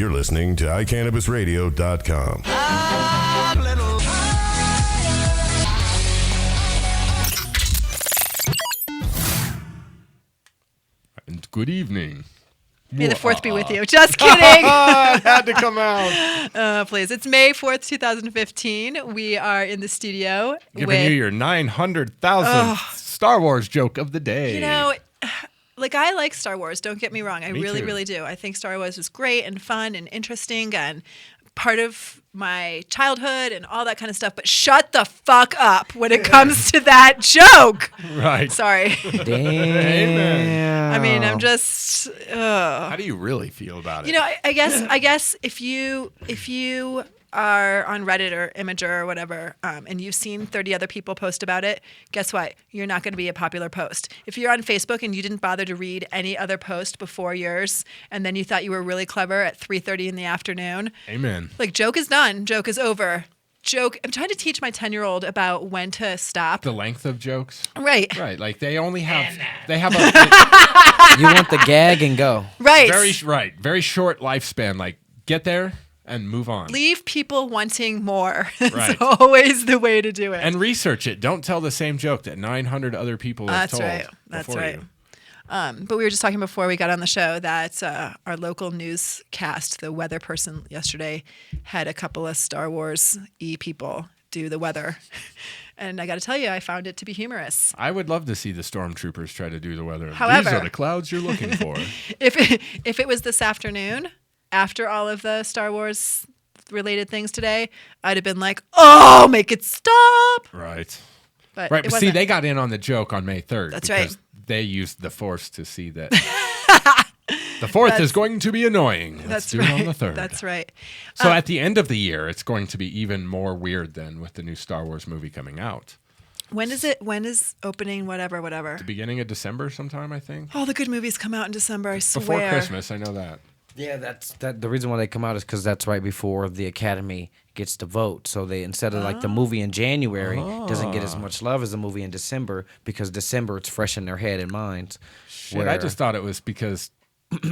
You're listening to iCannabisRadio.com. And good evening. May the 4th be with you. Just kidding. It had to come out. Please. It's May 4th, 2015. We are in the studio. Giving you your 900,000th Star Wars joke of the day. You know, like, I like Star Wars. Don't get me wrong. I Me really, too. really do. I think Star Wars is great and fun and interesting and part of my childhood and all that kind of stuff. But shut the fuck up when it comes to that joke. Right. Sorry. Amen. I mean, I'm just. How do you really feel about it? You know, I guess if you are on Reddit or Imager or whatever, and you've seen 30 other people post about it, guess what? You're not going to be a popular post. If you're on Facebook and you didn't bother to read any other post before yours, and then you thought you were really clever at 3:30 in the afternoon, Amen. like, joke is done. Joke is over. Joke. I'm trying to teach my 10-year-old about when to stop. The length of jokes. Right. Right. Like they only have. They have a You want the gag and go. Right. very short lifespan. Like get there and move on. Leave people wanting more. It's Right. always the way to do it. And research it. Don't tell the same joke that 900 other people have That's told. right. That's before right. you. But we were just talking before we got on the show that our local newscast, the weather person yesterday, had a couple of Star Wars-y people do the weather. And I got to tell you, I found it to be humorous. I would love to see the stormtroopers try to do the weather. However- These are the clouds you're looking for. If it was this afternoon, after all of the Star Wars related things today, I'd have been like, "Oh, make it stop!" Right. But Right. it But see, wasn't. they got in on the joke on May 3rd. That's because right. They used the Force to see that the 4th is going to be annoying. Let's That's do right. it on the 3rd. That's right. So at the end of the year, it's going to be even more weird than with the new Star Wars movie coming out. When is it? When is opening? Whatever. The beginning of December sometime, I think. All the good movies come out in December. I swear. Before Christmas, I know that. Yeah, that's the reason why they come out is because that's right before the Academy gets to vote. So they instead of like the movie in January doesn't get as much love as the movie in December because December it's fresh in their head and minds. Shit, I just thought it was because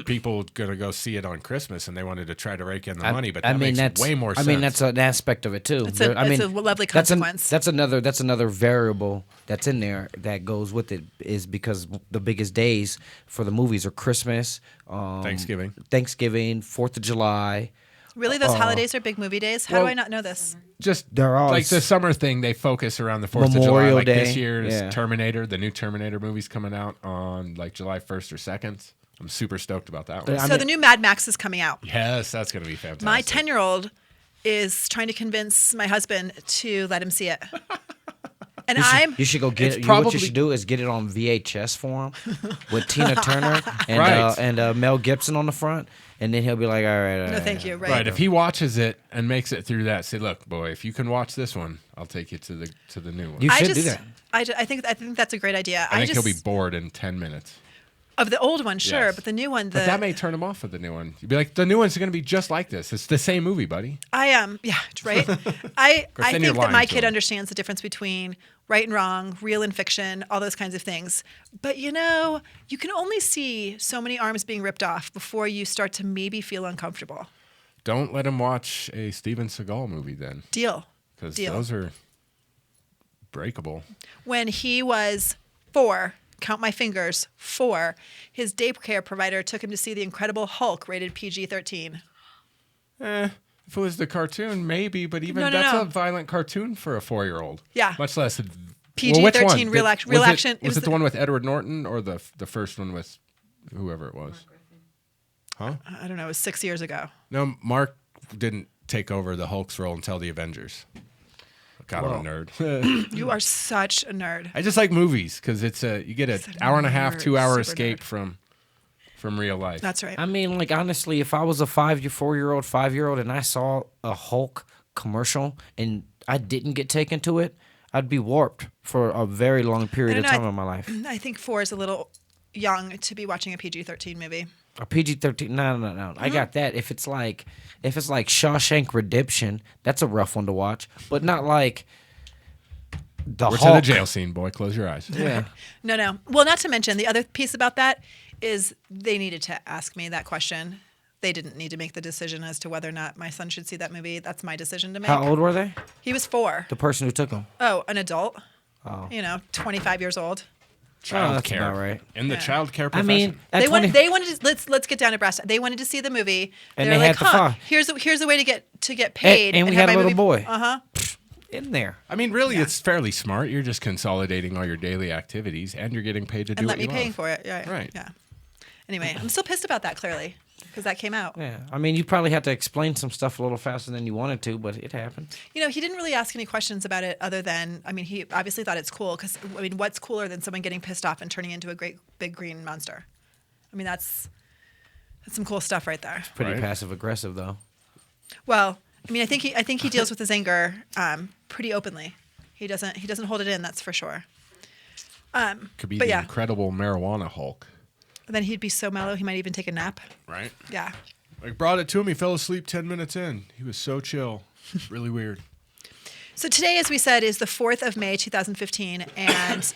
people gonna go see it on Christmas and they wanted to try to rake in the money, but that makes way more sense. I mean, that's an aspect of it too. It's a lovely consequence. That's another variable that's in there that goes with it is because the biggest days for the movies are Christmas, Thanksgiving, 4th of July. Really, those holidays are big movie days? How do I not know this? just They're all like the summer thing. They focus around the 4th of July. Memorial Like Day, this year is yeah. Terminator. The new Terminator movie's coming out on like July 1st or 2nd. I'm super stoked about that one. I So the new Mad Max is coming out. Yes, that's gonna be fantastic. My 10-year-old is trying to convince my husband to let him see it. And You should go get It's it. What probably- you should do is get it on VHS for him with Tina Turner and Right. Mel Gibson on the front, and then he'll be like, all right. No, thank you. Right. Right, if he watches it and makes it through that, say, "Look, boy, if you can watch this one, I'll take you to the new one." You I should do just, that. I think that's a great idea. I think he'll be bored in 10 minutes. of the old one, sure, Yes. but the new one, But that may turn him off of the new one. You'd be like, the new one's going to be just like this. It's the same movie, buddy. I yeah, right. I then you're think that my lying to kid him. understands the difference between right and wrong, real and fiction, all those kinds of things. But you know, you can only see so many arms being ripped off before you start to maybe feel uncomfortable. Don't let him watch a Steven Seagal movie then, Deal. because Deal. those are breakable. When he was 4, count my fingers, 4, his daycare provider took him to see The Incredible Hulk, rated PG-13. If it was the cartoon, maybe, but even No, that's no. a violent cartoon for a 4-year-old. Yeah. Much less PG-13 which one? real action. Was it the one with Edward Norton or the first one with whoever it was? Huh? I don't know, it was 6 years ago. No, Mark didn't take over the Hulk's role until the Avengers. God, I'm a nerd. You are such a nerd. I just like movies because you get an He's an hour and a half, nerd, 2 hour super escape nerd. from real life. That's right. I mean, like honestly, if I was a 5-year-old, and I saw a Hulk commercial and I didn't get taken to it, I'd be warped for a very long period of time in my life. I think 4 is a little young to be watching a PG-13 movie. A PG-13, no. I got that. If it's like Shawshank Redemption, that's a rough one to watch, but not like the We're Hulk. to the jail scene, boy. Close your eyes. Yeah. No. Well, not to mention the other piece about that is they needed to ask me that question. they didn't need to make the decision as to whether or not my son should see that movie. That's my decision to make. How old were they? He was 4. The person who took him. Oh, an adult. Oh. 25 years old. Child care, about right. In the child care I profession. mean, They wanted to let's get down to brass. They wanted to see the movie. And they were they like, had to here's a way to get paid. And we had a little boy. In there. I mean, really, it's fairly smart. You're just consolidating all your daily activities, and you're getting paid to do and what let you me love. paying for it. Yeah. Right. Yeah. Anyway, I'm still pissed about that, clearly, because that came out. Yeah. I mean, you probably had to explain some stuff a little faster than you wanted to, but it happened. You know, he didn't really ask any questions about it other than, I mean, he obviously thought it's cool because, I mean, what's cooler than someone getting pissed off and turning into a great big green monster? I mean, that's some cool stuff right there. Pretty passive aggressive, though. Well, I mean, I think he deals with his anger pretty openly. He doesn't hold it in, that's for sure. Could be the incredible marijuana Hulk. Then he'd be so mellow he might even take a nap. Right? Yeah. I brought it to him. He fell asleep 10 minutes in. He was so chill. Really weird. So today, as we said, is the 4th of May, 2015, and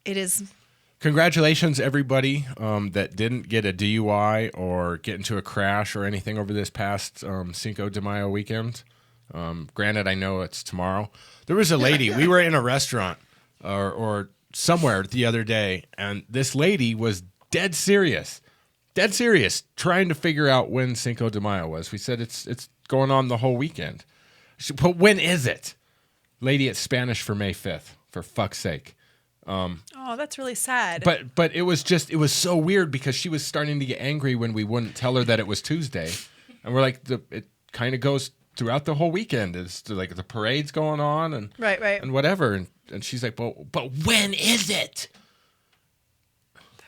it is... Congratulations, everybody that didn't get a DUI or get into a crash or anything over this past Cinco de Mayo weekend. Granted, I know it's tomorrow. There was a lady. We were in a restaurant or somewhere the other day, and this lady was dead serious, trying to figure out when Cinco de Mayo was. We said it's going on the whole weekend. But when is it? Lady, it's Spanish for May 5th, for fuck's sake. Oh, that's really sad. But it was so weird because she was starting to get angry when we wouldn't tell her that it was Tuesday. And we're like, it kind of goes throughout the whole weekend. It's like the parade's going on and right. and whatever. And she's like, but when is it?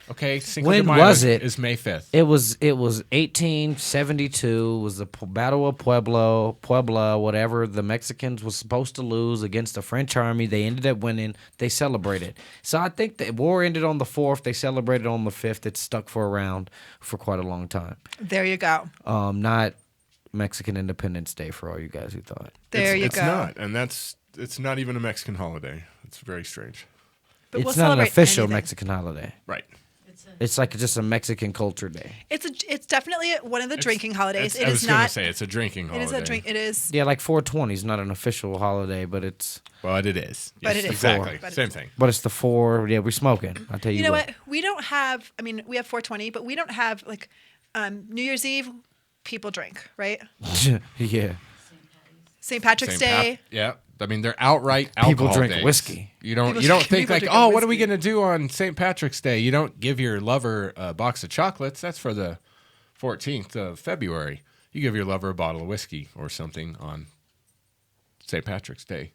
Okay, Cinco de Mayo is May 5th. It was 1872. Was the Battle of Puebla, whatever. The Mexicans was supposed to lose against the French army. They ended up winning. They celebrated. So I think the war ended on the 4th. They celebrated on the 5th. It stuck around for quite a long time. There you go. Not Mexican Independence Day for all you guys who thought. It's not, and it's not even a Mexican holiday. It's very strange. But it's not an official Mexican holiday. Right. It's like just a Mexican culture day. It's definitely one of the drinking holidays. I was going to say it's a drinking holiday. It is a drink. It is. Yeah, like 420 is not an official holiday, but it's. Well, it is. But it is exactly same thing. But it's the 4. Yeah, we're smoking. I'll tell you. You know what? We don't have. I mean, we have 420, but we don't have like New Year's Eve. People drink, right? Yeah. St. Patrick's Day. Yeah. I mean, they're outright alcohol people drink days. whiskey. You don't think like, oh, what are we going to do on St. Patrick's Day? You don't give your lover a box of chocolates. That's for the 14th of February. You give your lover a bottle of whiskey or something on St. Patrick's Day.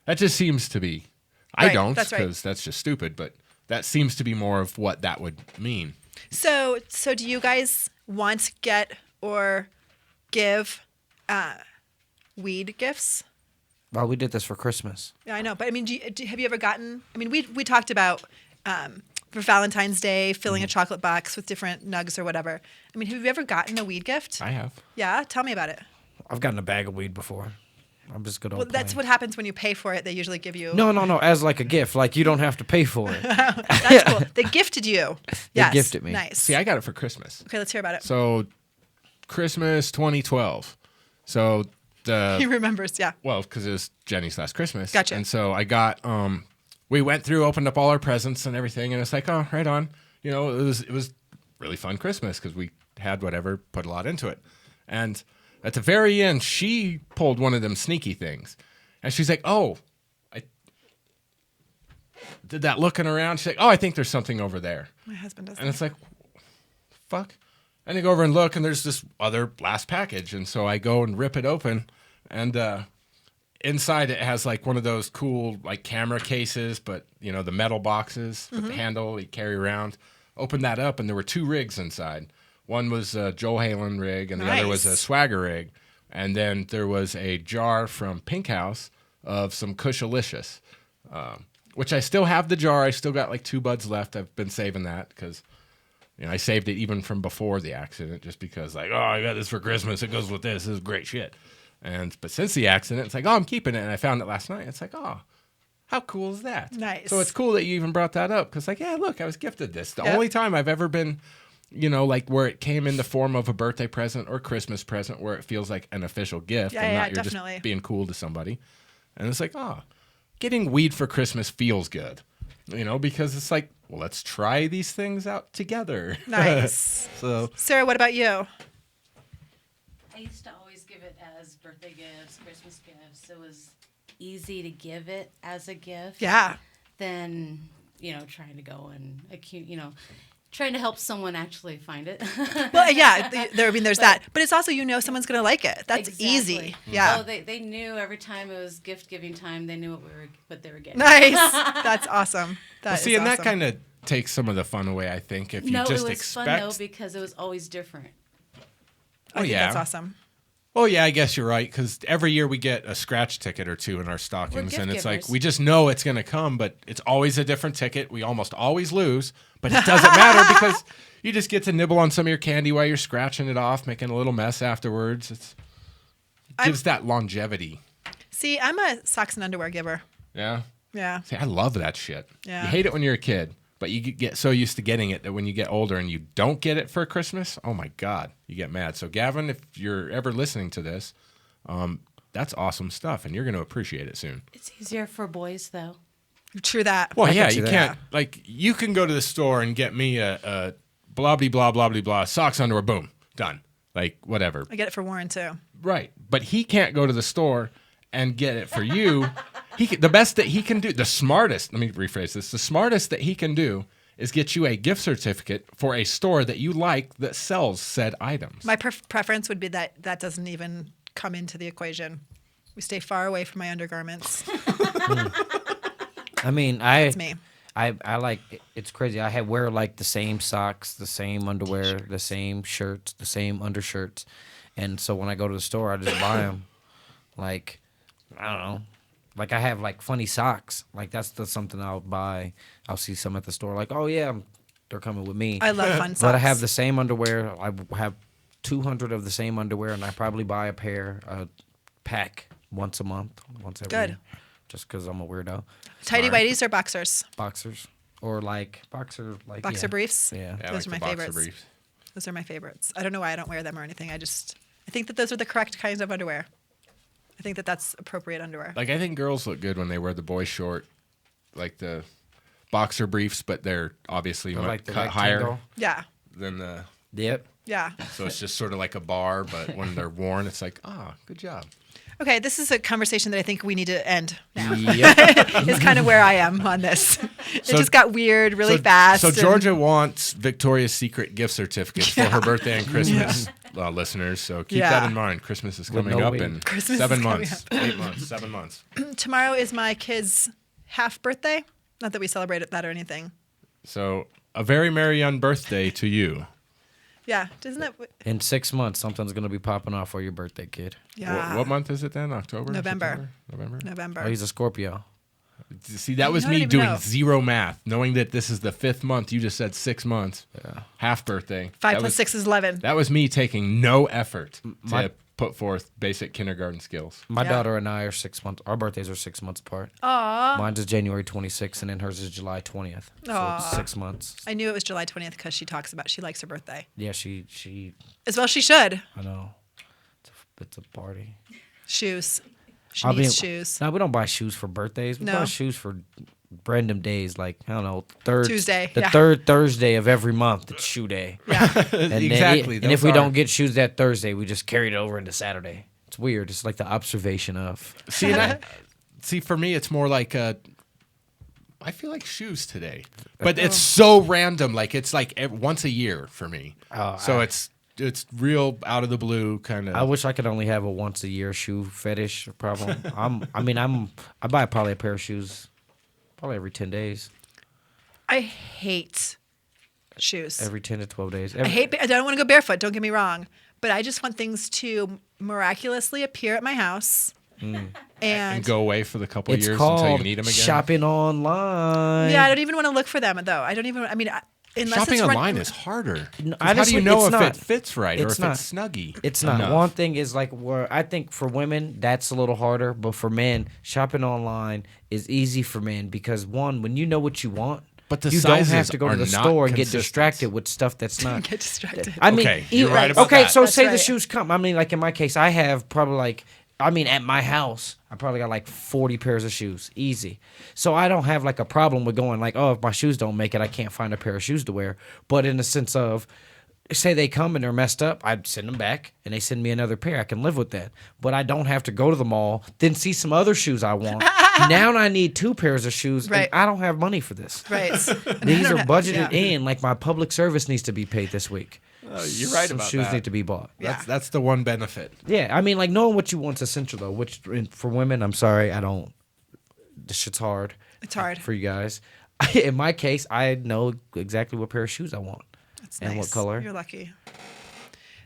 That just seems to be. I don't, because that's just stupid, but that seems to be more of what that would mean. So do you guys want, get, or give weed gifts? Well, we did this for Christmas. Yeah, I know. But, I mean, have you ever gotten... I mean, we talked about, for Valentine's Day, filling a chocolate box with different nugs or whatever. I mean, have you ever gotten a weed gift? I have. Yeah? Tell me about it. I've gotten a bag of weed before. I'm just good old Well, that's what happens when you pay for it. They usually give you... No. As like a gift. Like, you don't have to pay for it. That's cool. They gifted you. Yes. They gifted me. Nice. See, I got it for Christmas. Okay, let's hear about it. So, Christmas 2012. So... He remembers, yeah. Well, because it was Jenny's last Christmas. Gotcha. And so I got, we went through, opened up all our presents and everything, and it's like, oh, right on. You know, it was really fun Christmas because we had whatever, put a lot into it. And at the very end, she pulled one of them sneaky things. And she's like, oh, I did that looking around. She's like, oh, I think there's something over there. My husband does and it's like, fuck. And I go over and look, and there's this other last package. And so I go and rip it open, and inside it has like one of those cool like camera cases, but you know, the metal boxes with the handle you carry around. Open that up, and there were 2 rigs inside. One was a Joel Halen rig, and the other was a Swagger rig. And then there was a jar from Pink House of some Kushalicious, which I still have the jar. I still got like 2 buds left. I've been saving that because... You know, I saved it even from before the accident just because, like, oh, I got this for Christmas. It goes with this. This is great shit. But since the accident, it's like, oh, I'm keeping it. And I found it last night. It's like, oh, how cool is that? Nice. So it's cool that you even brought that up because, like, yeah, look, I was gifted this. The only time I've ever been like where it came in the form of a birthday present or Christmas present, where it feels like an official gift and not you're definitely. just being cool to somebody. And it's like, getting weed for Christmas feels good, because it's like, well, let's try these things out together. Nice. So, Sarah, what about you? I used to always give it as birthday gifts, Christmas gifts. It was easy to give it as a gift. Yeah. Than, trying to go and trying to help someone actually find it. Well, yeah, there's that. But it's also, someone's going to like it. That's Exactly. easy. Yeah. Oh, they knew every time it was gift giving time, they knew what they were getting. Nice. That's awesome. see, and that kind of takes some of the fun away, I think, if you just it was expect. fun though because it was always different. I think yeah. that's awesome. Oh, yeah, I guess you're right, because every year we get a scratch ticket or two in our stockings, gift and it's givers. like we just know it's going to come, but it's always a different ticket. We almost always lose, but it doesn't matter because you just get to nibble on some of your candy while you're scratching it off, making a little mess afterwards. It gives that longevity. See, I'm a socks and underwear giver. Yeah? Yeah. See, I love that shit. Yeah. You hate it when you're a kid, but you get so used to getting it that when you get older and you don't get it for Christmas, oh my God, you get mad. So Gavin, if you're ever listening to this, that's awesome stuff, and you're going to appreciate it soon. It's easier for boys though. True that. Well, yeah, see you that. can't, you can go to the store and get me a blah, blah, blah, blah, blah, blah, socks, underwear, boom, done. Whatever. I get it for Warren too. Right. But he can't go to the store and get it for you. The best that he can do, the smartest, let me rephrase this, the smartest that he can do is get you a gift certificate for a store that you like that sells said items. My preference would be that doesn't even come into the equation. We stay far away from my undergarments. I mean, That's me. I like it's crazy. I wear like the same socks, the same underwear, the same shirts, the same undershirts, and so when I go to the store, I just buy them. Like, I don't know. Like I have like funny socks. Like that's something I'll buy. I'll see some at the store. Like, oh yeah, they're coming with me. I love fun socks. But I have the same underwear. I have 200 of the same underwear, and I probably buy a pack once a month, once every. Good. Just because I'm a weirdo. Tidy whities or boxers? Boxers or boxer Boxer briefs? Yeah. Yeah, Those are the my boxer favorites. briefs. Those are my favorites. I don't know why I don't wear them or anything. I think that those are the correct kinds of underwear. I think that that's appropriate underwear. I think girls look good when they wear the boy short, like the boxer briefs, but they're obviously Or like the cut higher rectangle. Yeah. than the. Yep. Yeah. So it's just sort of like a bar, but when they're worn, it's like, good job. Okay, this is a conversation that I think we need to end now. Yep. Is kind of where I am on this. It just got weird really fast. So and- Georgia wants Victoria's Secret gift certificates for her birthday and Christmas, listeners. So keep that in mind. Christmas is coming no up weed. in Christmas is 7 coming months, 8 months, 7 months. Tomorrow is my kid's half birthday. Not that we celebrate that or anything. So a very merry young birthday to you. Yeah, doesn't that? In 6 months, something's gonna be popping off for your birthday, kid. Yeah. What month is it then? October? November. September? November? November. Oh, he's a Scorpio. See, that was I don't me even doing know. zero math, knowing that this is the 5th month. You just said 6 months. Yeah. Half birthday. 5 That plus was- 6 is 11. That was me taking no effort My- to put forth basic kindergarten skills. My Yeah. daughter and I are 6 months. Our birthdays are 6 months apart. Aw. Mine's is January 26th, and then hers is July 20th. So Aw. it's 6 months. I knew it was July 20th because she likes her birthday. Yeah, she. As well she should. I know. It's a party. Shoes. She I needs mean, shoes. No, we don't buy shoes for birthdays. We No. buy shoes for random days, like I don't know, third Tuesday, the yeah. third Thursday of every month. It's shoe day. Yeah. And then Exactly. and if those we are- don't get shoes that Thursday, we just carry it over into Saturday. It's weird. It's like the observation of. See, for me, it's more like I feel like shoes today, but it's so random. Like it's like once a year for me. So it's real out of the blue kind of. I wish I could only have a once a year shoe fetish problem. I buy probably a pair of shoes probably every 10 days. I hate shoes. Every 10 to 12 days. I don't want to go barefoot, don't get me wrong. But I just want things to miraculously appear at my house. and go away for the couple It's years called until you need them again. shopping online. Yeah, I don't even want to look for them, though. Unless Shopping it's online is harder. How do honestly, you know it's if not. it fits right or It's if not. it's snuggy? It's not. enough? One thing is like where I think for women that's a little harder, but for men, shopping online is easy for men because one, when you know what you want, But the you don't have sizes to go to are the not store and get consistent. distracted with stuff that's not. Get distracted. I mean, Okay, you're right about okay, that. so That's say the right. shoes come. I mean, like in my case, I have probably at my house, I probably got like 40 pairs of shoes, easy. So I don't have like a problem with going like, oh, if my shoes don't make it, I can't find a pair of shoes to wear. But in the sense of, say they come and they're messed up, I'd send them back and they send me another pair. I can live with that. But I don't have to go to the mall, then see some other shoes I want. Now I need 2 pairs of shoes, Right. and I don't have money for this. Right. These are budgeted in. Like my public service needs to be paid this week. You're right Some about shoes that. need to be bought. That's the one benefit. Yeah, I mean, like knowing what you want's essential though. Which for women, I'm sorry, I don't. This shit's hard. It's hard. for you guys. In my case, I know exactly what pair of shoes I want That's and nice. what color. You're lucky.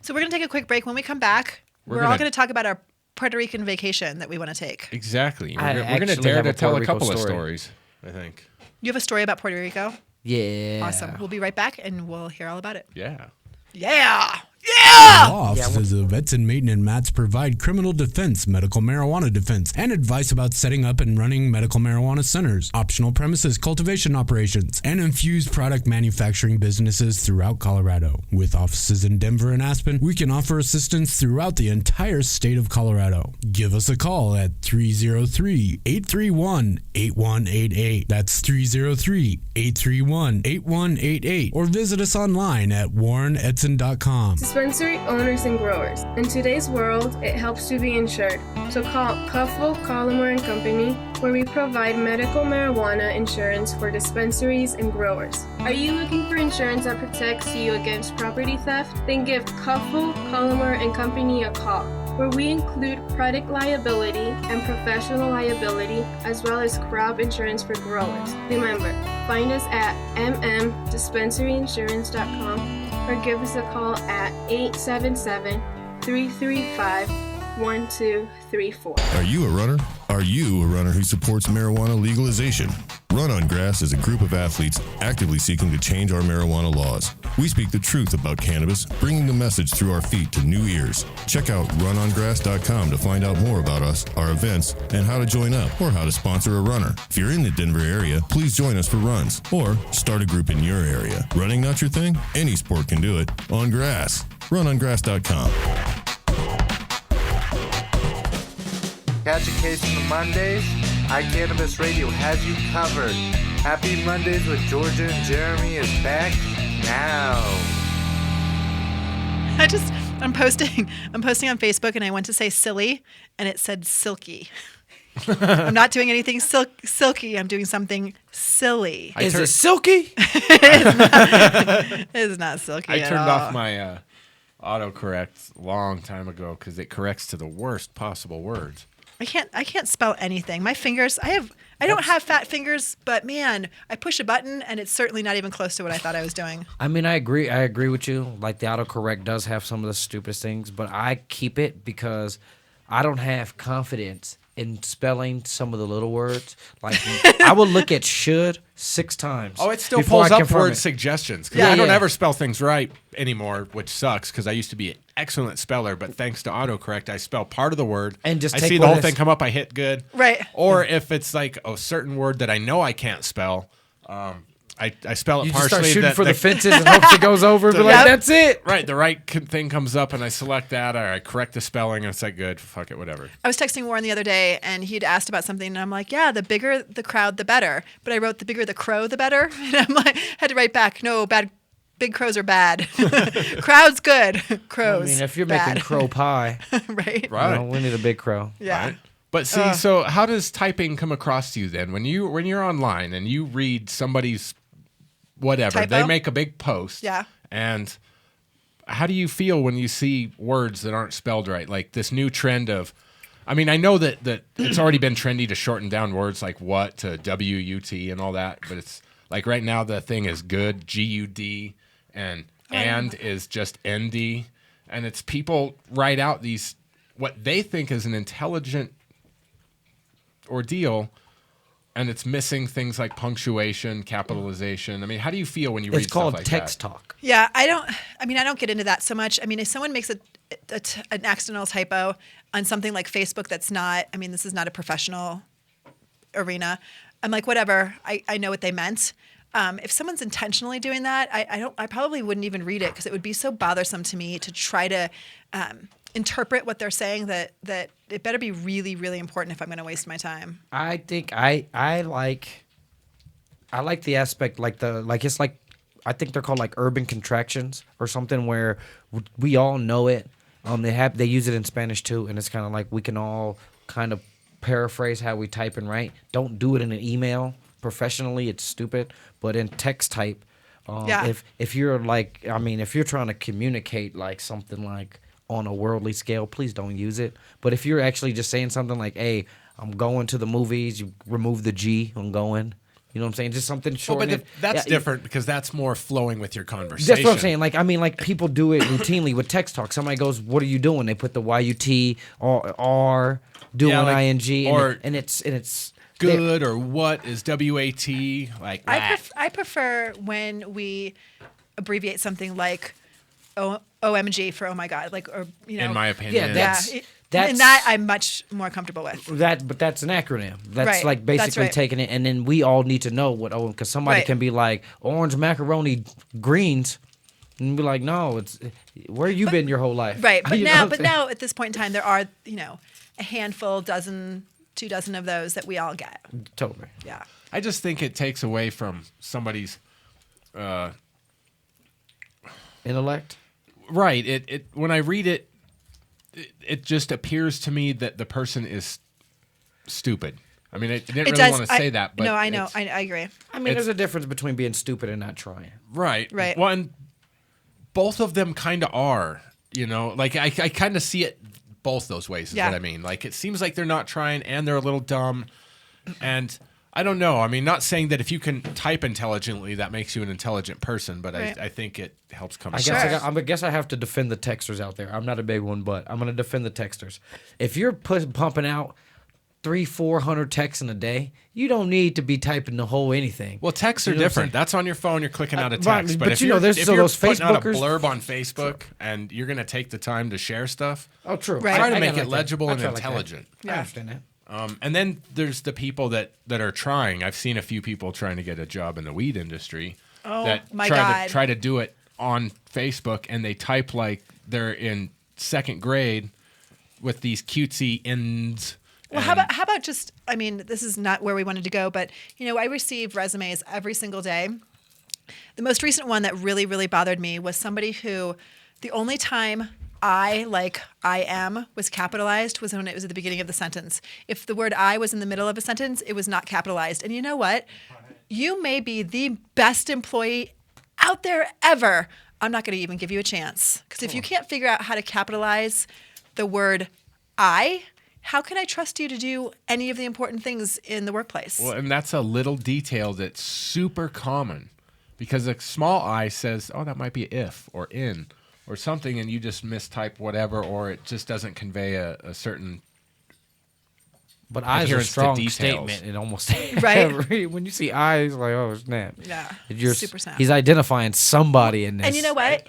So we're going to take a quick break. When we come back, we're all gonna- going to talk about our Puerto Rican vacation that we want to take. Exactly. I We're going to actually dare have to a tell Puerto a couple Rico of story. stories, I think. You have a story about Puerto Rico? Yeah. Awesome. We'll be right back and we'll hear all about it. Yeah. Yeah. Yeah. Law offices of Edson, Maiden, and Matz provide criminal defense, medical marijuana defense, and advice about setting up and running medical marijuana centers, optional premises cultivation operations, and infused product manufacturing businesses throughout Colorado. With offices in Denver and Aspen, we can offer assistance throughout the entire state of Colorado. Give us a call at 303-831-8188. That's 303-831-8188. Or visit us online at warrenedson.com. Dispensary owners and growers. In today's world, it helps to be insured. So call Cuffville, Collimore & Company, where we provide medical marijuana insurance for dispensaries and growers. Are you looking for insurance that protects you against property theft? Then give Cuffville, Collimore & Company a call, where we include product liability and professional liability, as well as crop insurance for growers. Remember, find us at mdispensaryinsurance.com or give us a call at 877-335-1234. Are you a runner? Are you a runner who supports marijuana legalization? Run on Grass is a group of athletes actively seeking to change our marijuana laws. We speak the truth about cannabis, bringing the message through our feet to new ears. Check out runongrass.com to find out more about us, our events, and how to join up or how to sponsor a runner. If you're in the Denver area, please join us for runs or start a group in your area. Running not your thing? Any sport can do it. On grass. Runongrass.com. Catch a case on the Mondays? iCannabis Radio has you covered. Happy Mondays with Georgia and Jeremy is back now. I'm posting on Facebook and I went to say silly and it said silky. I'm not doing anything silky. I'm doing something silly. Is it silky? It is not silky. I at turned all. off my autocorrect a long time ago because it corrects to the worst possible words. I can't spell anything. My fingers, I don't have fat fingers, but man, I push a button and it's certainly not even close to what I thought I was doing. I mean, I agree with you. Like the autocorrect does have some of the stupidest things, but I keep it because I don't have confidence in spelling some of the little words. Like I will look at should 6 times. Oh, it still before pulls I up confirm word it. suggestions. 'Cause Yeah. I don't Yeah. ever spell things right anymore, which sucks because I used to be an excellent speller, but thanks to autocorrect, I spell part of the word. And just I take see the what whole is- thing come up, I hit good. Right. Or if it's like a certain word that I know I can't spell, I spell it You just partially. start shooting that for the the- fences and hope it goes over. And be like, Yep. that's it. Right, the right thing comes up and I select that, or I correct the spelling and it's like, good, fuck it, whatever. I was texting Warren the other day and he'd asked about something and I'm like, yeah, the bigger the crowd, the better. But I wrote the bigger the crow, the better. And I'm like, had to write back, no, big crows are bad. Crowd's good. Crows. I mean, if you're bad. making crow pie, right? Right. you know, we need a big crow. Yeah. Right? But see, so how does typing come across to you then? When you're online and you read somebody's whatever, Typo? they make a big post. Yeah. And how do you feel when you see words that aren't spelled right? Like this new trend of, I mean, I know that it's already been trendy to shorten down words like what to W-U-T and all that, but it's like right now the thing is good, G-U-D, and is just N-D. And it's people write out these, what they think is an intelligent ordeal, and it's missing things like punctuation, capitalization. I mean, how do you feel when you read It's called stuff like text that? talk. Yeah, I don't get into that so much. I mean, if someone makes an accidental typo on something like Facebook that's not, I mean, this is not a professional arena, I'm like, whatever, I know what they meant. if someone's intentionally doing that, I probably wouldn't even read it because it would be so bothersome to me to try to interpret what they're saying that it better be really, really important if I'm going to waste my time. I think I like the aspect it's like I think they're called like urban contractions or something where we all know it. They use it in Spanish too, and it's kind of like we can all kind of paraphrase how we type and write. Don't do it in an email professionally; it's stupid. But in text type, if you're like, if you're trying to communicate like something like on a worldly scale, please don't use it. But if you're actually just saying something like, "Hey, I'm going to the movies," you remove the G. I'm going. You know what I'm saying? Just something short. Well, but that's different because that's more flowing with your conversation. That's what I'm saying. Like people do it routinely with text talk. Somebody goes, "What are you doing?" They put the YUT or R, doing ing, and it's good or what is WAT like that. I prefer when we abbreviate something like OMG for oh my god, like or in my opinion, and that I'm much more comfortable with. But that's an acronym. That's right. like basically taking it, and then we all need to know what because somebody can be like orange macaroni greens, and be like, no, it's where you been your whole life, right? But now at this point in time, there are a handful, 2 dozen of those that we all get. Totally. Yeah. I just think it takes away from somebody's intellect. Right. It when I read it. It just appears to me that the person is stupid. I mean, I didn't really want to say that, but no, I know, I agree. I mean, there's a difference between being stupid and not trying. Right. Right. Well, and both of them kind of are. Like I kind of see it both those ways. Is what I mean. Like it seems like they're not trying, and they're a little dumb, and. I don't know. I mean, not saying that if you can type intelligently, that makes you an intelligent person, but I think it helps come across. I guess I have to defend the texters out there. I'm not a big one, but I'm going to defend the texters. If you're pumping out 300-400 texts in a day, you don't need to be typing the whole anything. Well, texts are different. That's on your phone. You're clicking out a text. Right, but if you're those putting out a Facebookers, blurb on Facebook and you're going to take the time to share stuff, true. Right. try to make it legible and intelligent. I understand that. And then there's the people that are trying. I've seen a few people trying to get a job in the weed industry that try to do it on Facebook, and they type like they're in second grade with these cutesy ends. Well, how about just? I mean, this is not where we wanted to go, but I receive resumes every single day. The most recent one that really, really bothered me was somebody who, the only time I am was capitalized was when it was at the beginning of the sentence. If the word I was in the middle of a sentence, it was not capitalized. And you know what? You may be the best employee out there ever. I'm not going to even give you a chance. Because if you can't figure out how to capitalize the word I, how can I trust you to do any of the important things in the workplace? Well, and that's a little detail that's super common. Because a small I says, oh, that might be if or in. Or something, and you just mistype whatever, or it just doesn't convey a certain. But eyes are a strong statement. It almost right when you see eyes, like oh snap. Yeah, super snap. He's identifying somebody in this. And you know what?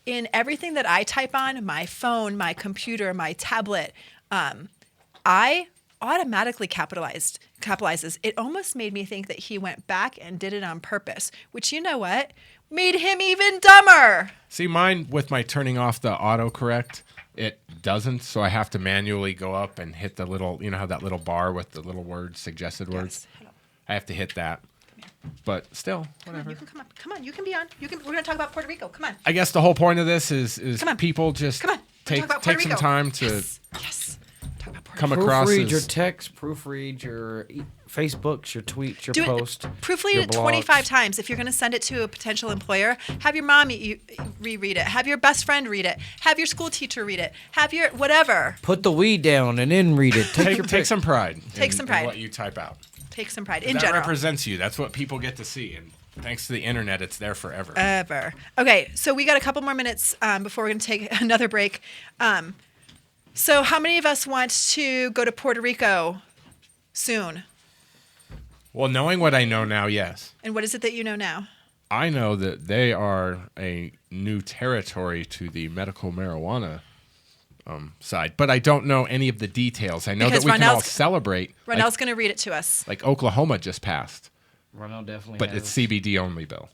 In everything that I type on, my phone, my computer, my tablet, I automatically capitalizes. It almost made me think that he went back and did it on purpose. Which you know what? Made him even dumber. See, mine with my turning off the autocorrect, it doesn't. So I have to manually go up and hit the little, how that little bar with the little words, suggested words. Yes. I have to hit that. But still, whatever. You can come on. Come on, you can be on. We're going to talk about Puerto Rico. Come on. I guess the whole point of this is people just take some time to yes. Talk about Puerto come Rico. across proofread your text, proofread your Facebooks, your tweets, your posts. Proofread it 25 times. If you're going to send it to a potential employer, have your mom reread it. Have your best friend read it. Have your school teacher read it. Have your whatever. Put the weed down and then read it. Take some pride. Take some pride. In what you type out. Take some pride. That represents you. That's what people get to see. And thanks to the internet, it's there forever. Okay, so we got a couple more minutes before we're going to take another break. So how many of us want to go to Puerto Rico soon? Well, knowing what I know now, yes. And what is it that you know now? I know that they are a new territory to the medical marijuana side, but I don't know any of the details. I know that we can all celebrate. Ronell's going to read it to us. Like Oklahoma just passed Ronell definitely. but has. it's CBD only, Bill.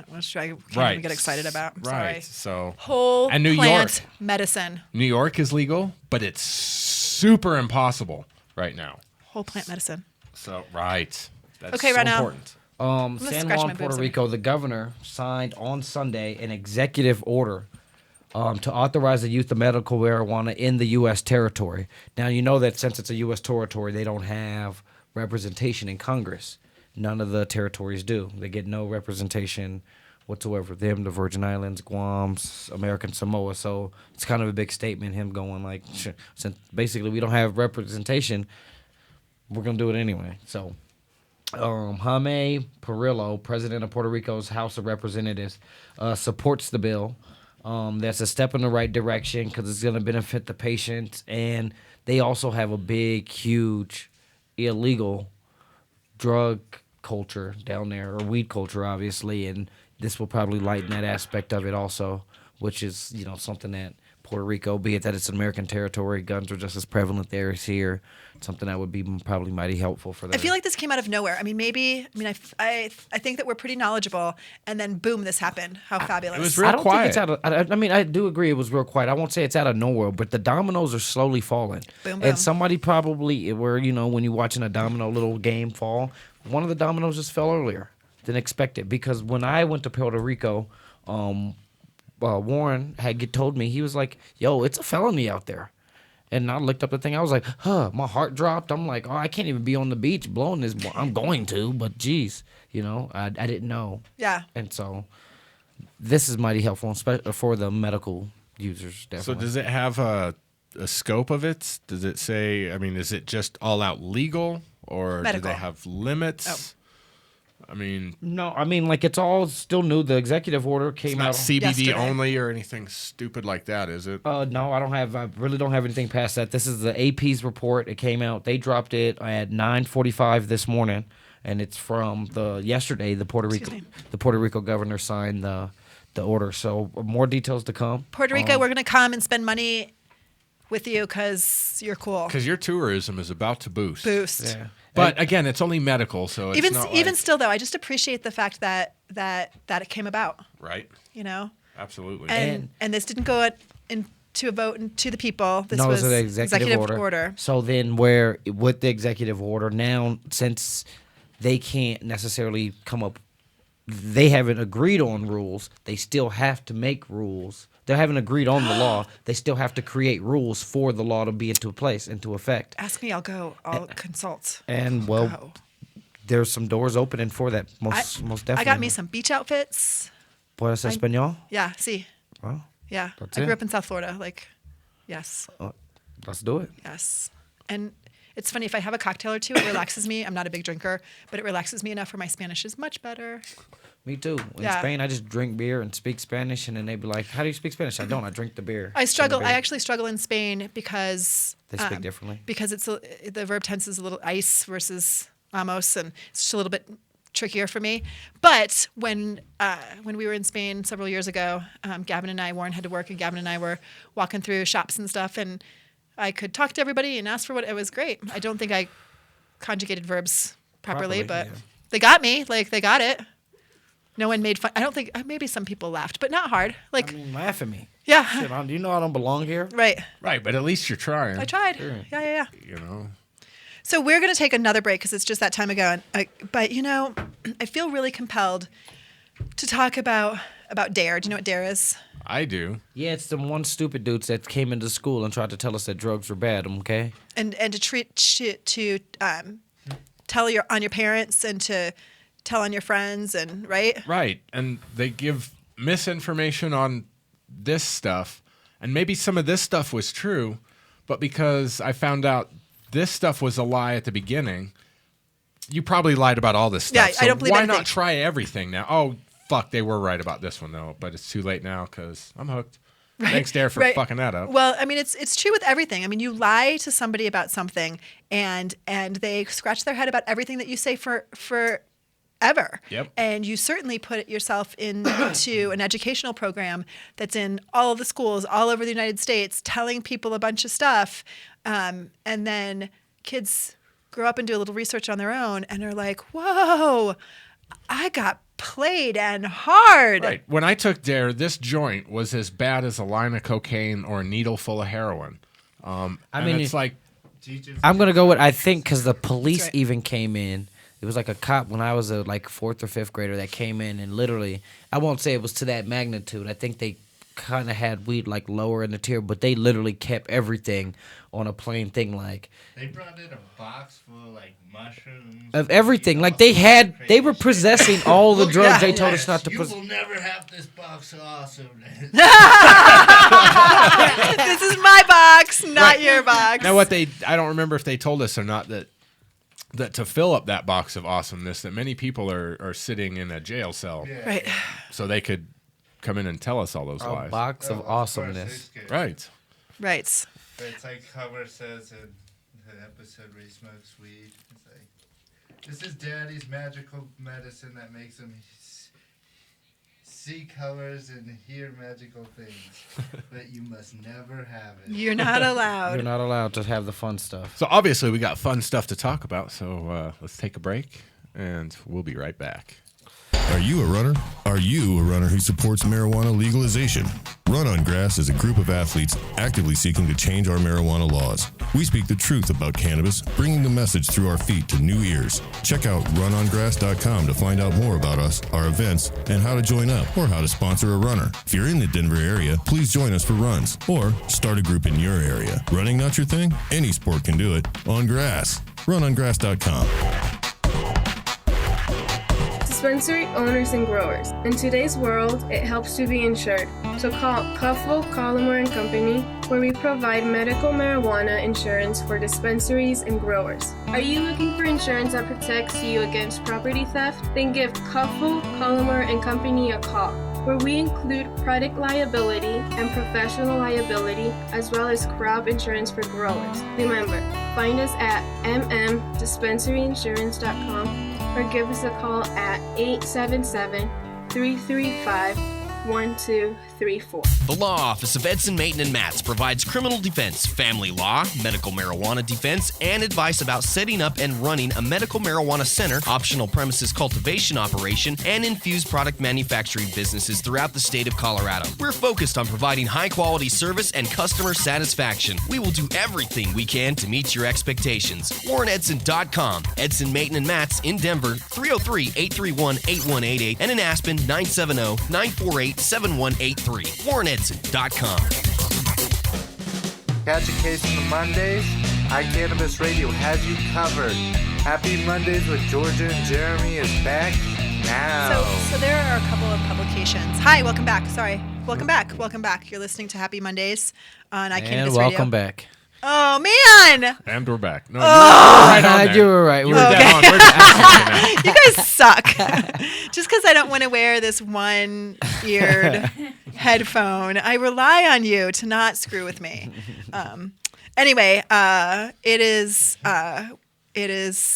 Which I can't Right. even get excited about. I'm sorry. Right. So Whole and New plant York. medicine. New York is legal, but it's super impossible right now. Whole plant medicine. So right. That's Okay, so Ronell. important. gonna San scratch Juan, my boobs Puerto a Rico, the governor signed on Sunday an executive order to authorize the use of medical marijuana in the U.S. territory. Now, you know that since it's a U.S. territory, they don't have representation in Congress. None of the territories do. They get no representation whatsoever. Them, the Virgin Islands, Guam, American Samoa. So it's kind of a big statement, him going like, since basically we don't have representation, we're going to do it anyway. So Jaime Perillo, president of Puerto Rico's House of Representatives, supports the bill. That's a step in the right direction because it's going to benefit the patients. And they also have a big, huge, illegal drug culture down there, or weed culture, obviously. And this will probably lighten that aspect of it also, which is, something that Puerto Rico, be it that it's an American territory, guns are just as prevalent there as here. Something that would be probably mighty helpful for them. I feel like this came out of nowhere. I think that we're pretty knowledgeable, and then boom, this happened. How fabulous! It was I real don't quiet. think it's out of. I do agree it was real quiet. I won't say it's out of nowhere, but the dominoes are slowly falling. Boom, boom. And somebody probably, where when you're watching a domino little game fall, one of the dominoes just fell earlier than expected. Because when I went to Puerto Rico, Warren had told me, he was like, "Yo, it's a felony out there." And I looked up the thing. I was like, my heart dropped. I'm like, I can't even be on the beach blowing this. I'm going to, but geez, I didn't know. Yeah. And so this is mighty helpful for the medical users, definitely. So does it have a scope of it? Does it say, is it just all out legal or Medical. do they have limits? Oh. No, it's all still new. The executive order It's came not out. CBD yesterday. only or anything stupid like that, is it? No, I really don't have anything past that. This is the AP's report. It came out. They dropped it at 9:45 this morning, and it's from yesterday. The Puerto Rico governor signed the order. So more details to come. Puerto Rico, we're gonna come and spend money with you because you're cool. Because your tourism is about to boost. Yeah. But again, it's only medical, so it's not Even like, still, though, I just appreciate the fact that it came about. right? Absolutely. And this didn't go into a vote to the people. This No, was it was an executive executive order. So then with the executive order, now since they can't necessarily they haven't agreed on rules, they still have to make rules. They haven't agreed on the law. They still have to create rules for the law to be into effect. Ask me, I'll go. I'll consult. And Go. there's some doors opening for that. Most definitely. I got me some beach outfits. ¿Puedes español? Yeah, see. Well, Yeah. That's I grew it. up in South Florida. Yes. let's do it. Yes. And it's funny, if I have a cocktail or two, it relaxes me. I'm not a big drinker, but it relaxes me enough where my Spanish is much better. Me too. In Yeah. Spain, I just drink beer and speak Spanish, and then they'd be like, "How do you speak Spanish?" I don't. I drink the beer. I struggle. Drink I the beer. actually struggle in Spain because They speak differently. Because the verb tense is a little ice versus amos, and it's just a little bit trickier for me. But when we were in Spain several years ago, Warren had to work, and Gavin and I were walking through shops and stuff, and I could talk to everybody and ask for what. It was great. I don't think I conjugated verbs properly, but yeah. they got me. They got it. No one made fun. I don't think, maybe some people laughed, but not hard. Laugh at me. Yeah. Shit, you know I don't belong here. Right. Right, but at least you're trying. I tried. Sure. Yeah. You know. So we're going to take another break because it's just that time ago. But, I feel really compelled to talk about DARE. Do you know what DARE is? I do. Yeah, it's the one stupid dudes that came into school and tried to tell us that drugs were bad. Okay. And to tell on your parents and to tell on your friends and right. Right, and they give misinformation on this stuff, and maybe some of this stuff was true, but because I found out this stuff was a lie at the beginning, you probably lied about all this stuff. Yeah, I don't believe why anything. not try everything now? Oh, fuck, they were right about this one though, but it's too late now because I'm hooked. Right, Thanks, Dare, for right. fucking that up. Well, it's true with everything. You lie to somebody about something, and they scratch their head about everything that you say for ever. Yep. And you certainly put yourself into an educational program that's in all of the schools all over the United States, telling people a bunch of stuff, and then kids grow up and do a little research on their own and are like, whoa, I got played and hard. Right. When I took Dare, this joint was as bad as a line of cocaine or a needle full of heroin. I mean, it's like, I'm gonna go with I think because the police right. even came in. It was like a cop when I was a like 4th or 5th grader that came in and literally, I won't say it was to that magnitude. I think they kind of had weed like lower in the tier, but they literally kept everything on a plain thing. Like They brought in a box full of like mushrooms. of everything. Like they were possessing all the drugs they told us not to You possess. will never have this box of awesomeness. This is my box, not your box. now I don't remember if they told us or not that to fill up that box of awesomeness, that many people are sitting in a jail cell. Yeah. Right. So they could come in and tell us all those A lies. box of Of course, awesomeness. it's good. Right. Right. But it's like Homer says in the episode where he smokes weed. It's like, this is Daddy's magical medicine that makes him see colors and hear magical things. But you must never have it. You're not allowed. You're not allowed to have the fun stuff. So obviously we got fun stuff to talk about. So let's take a break, and we'll be right back. Are you a runner? Are you a runner who supports marijuana legalization? Run on Grass is a group of athletes actively seeking to change our marijuana laws. We speak the truth about cannabis, bringing the message through our feet to new ears. Check out runongrass.com to find out more about us, our events, and how to join up or how to sponsor a runner. If you're in the Denver area, please join us for runs or start a group in your area. Running not your thing? Any sport can do it. On grass. Runongrass.com. Dispensary owners and growers. In today's world, it helps to be insured. So call Cuffle, Collimore and Company, where we provide medical marijuana insurance for dispensaries and growers. Are you looking for insurance that protects you against property theft? Then give Cuffle, Collimore and Company a call, where we include product liability and professional liability, as well as crop insurance for growers. Remember, find us at mmdispensaryinsurance.com or give us a call at 877-335-1234. The Law Office of Edson Maton and Matz provides criminal defense, family law, medical marijuana defense, and advice about setting up and running a medical marijuana center, optional premises cultivation operation, and infused product manufacturing businesses throughout the state of Colorado. We're focused on providing high-quality service and customer satisfaction. We will do everything we can to meet your expectations. WarrenEdson.com. Edson Maton and Matz in Denver, 303-831-8188, and in Aspen, 970-948-7183. WarrenEdson.com. Catch a case on the Mondays? iCannabis Radio has you covered. Happy Mondays with Georgia and Jeremy is back now. So there are a couple of publications. Hi, welcome back. Sorry. Welcome back. Welcome back. You're listening to Happy Mondays on iCannabis Radio. And welcome back. Oh, man. And we're back. No, Oh. right on there. You were right. You were dead on. We're just now. You guys suck. Just because I don't want to wear this one-eared headphone, I rely on you to not screw with me. Anyway, it is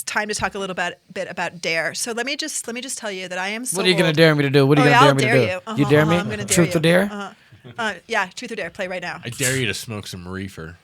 time to talk a little bit about Dare. So let me just tell you that I am so. What are you going to dare me to do? What are you going to dare me to do? You. You dare me? I'm gonna dare Truth you. or dare? Yeah, truth or dare. Play right now. I dare you to smoke some reefer.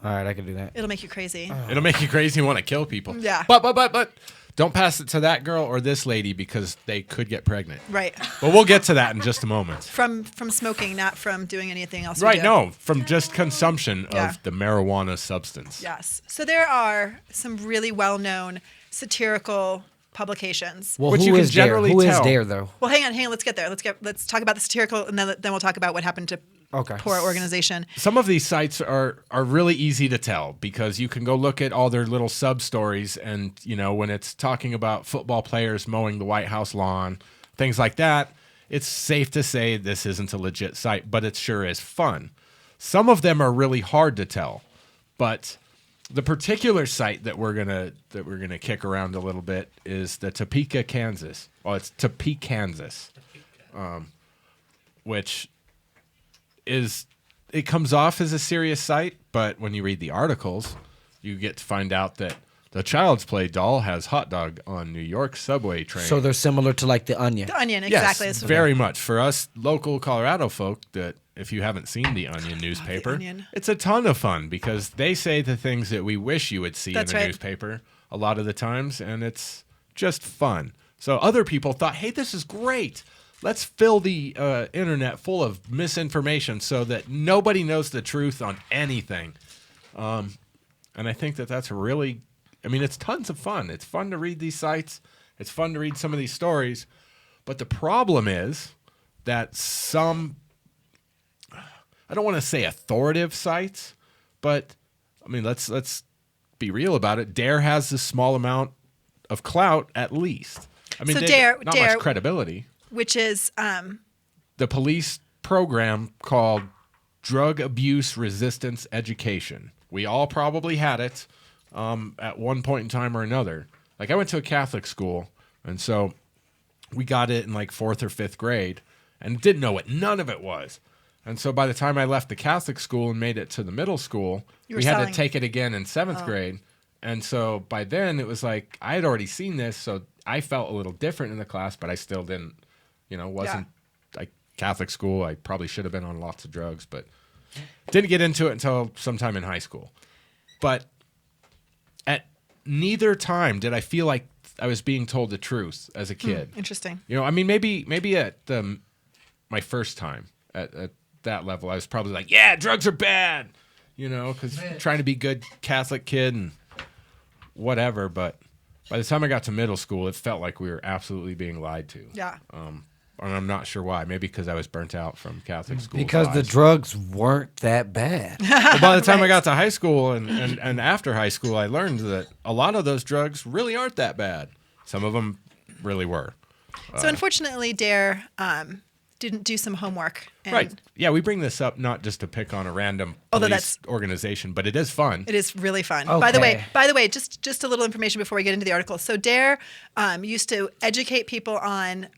All right, I can do that. It'll make you crazy. It'll make you crazy and want to kill people. Yeah. But don't pass it to that girl or this lady because they could get pregnant. Right. But we'll get to that in just a moment. From smoking, not from doing anything else. we Right, do. no, from just consumption Yeah. of the marijuana substance. Yes. So there are some really well-known satirical publications. Well, Which who you can is Dare? generally Who is tell. Dare, though? Well, hang on. Let's get there. Let's talk about the satirical, and then we'll talk about what happened to Okay. poor organization. Some of these sites are really easy to tell because you can go look at all their little sub stories, and when it's talking about football players mowing the White House lawn, things like that, it's safe to say this isn't a legit site, but it sure is fun. Some of them are really hard to tell, but the particular site that we're gonna kick around a little bit is the Topeka, Kansas. Well, it's Topeka, Kansas, which it comes off as a serious site, but when you read the articles, you get to find out that the Child's Play doll has hot dog on New York subway train. So they're similar to like the Onion. The Onion, exactly. Yes, That's very much. For us local Colorado folk, that if you haven't seen the Onion newspaper, Onion. it's a ton of fun because they say the things that we wish you would see That's in the right. newspaper a lot of the times, and it's just fun. So other people thought, hey, this is great. Let's fill the internet full of misinformation so that nobody knows the truth on anything. And I think that that's really, I mean, it's tons of fun. It's fun to read these sites. It's fun to read some of these stories. But the problem is that some, I don't want to say authoritative sites, but I mean, let's be real about it. Dare has this small amount of clout, at least. I mean, So Dare, not Dare, much credibility. which is The police program called Drug Abuse Resistance Education. We all probably had it at one point in time or another. Like, I went to a Catholic school, and so we got it in like 4th or 5th grade and didn't know what none of it was. And so by the time I left the Catholic school and made it to the middle school, we had to take it again in 7th grade. And so by then it was like I had already seen this, so I felt a little different in the class, but I still didn't, wasn't like Catholic school. I probably should have been on lots of drugs, but didn't get into it until sometime in high school. But at neither time did I feel like I was being told the truth as a kid. Interesting. I mean, maybe at my first time at that level, I was probably like, yeah, drugs are bad, because trying to be good Catholic kid and whatever. But by the time I got to middle school, it felt like we were absolutely being lied to. Yeah. And I'm not sure why. Maybe because I was burnt out from Catholic school. Because the drugs weren't that bad. Well, by the time I got to high school and after high school, I learned that a lot of those drugs really aren't that bad. Some of them really were. So unfortunately, Dare didn't do some homework. And Right. Yeah, we bring this up not just to pick on a random Although police organization, but it is fun. It is really fun. Okay. By the way, just a little information before we get into the article. So Dare used to educate people on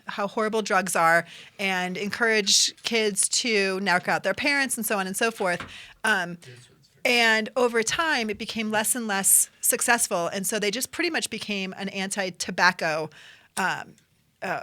how horrible drugs are and encourage kids to knock out their parents and so on and so forth. And over time, it became less and less successful, and so they just pretty much became an anti-tobacco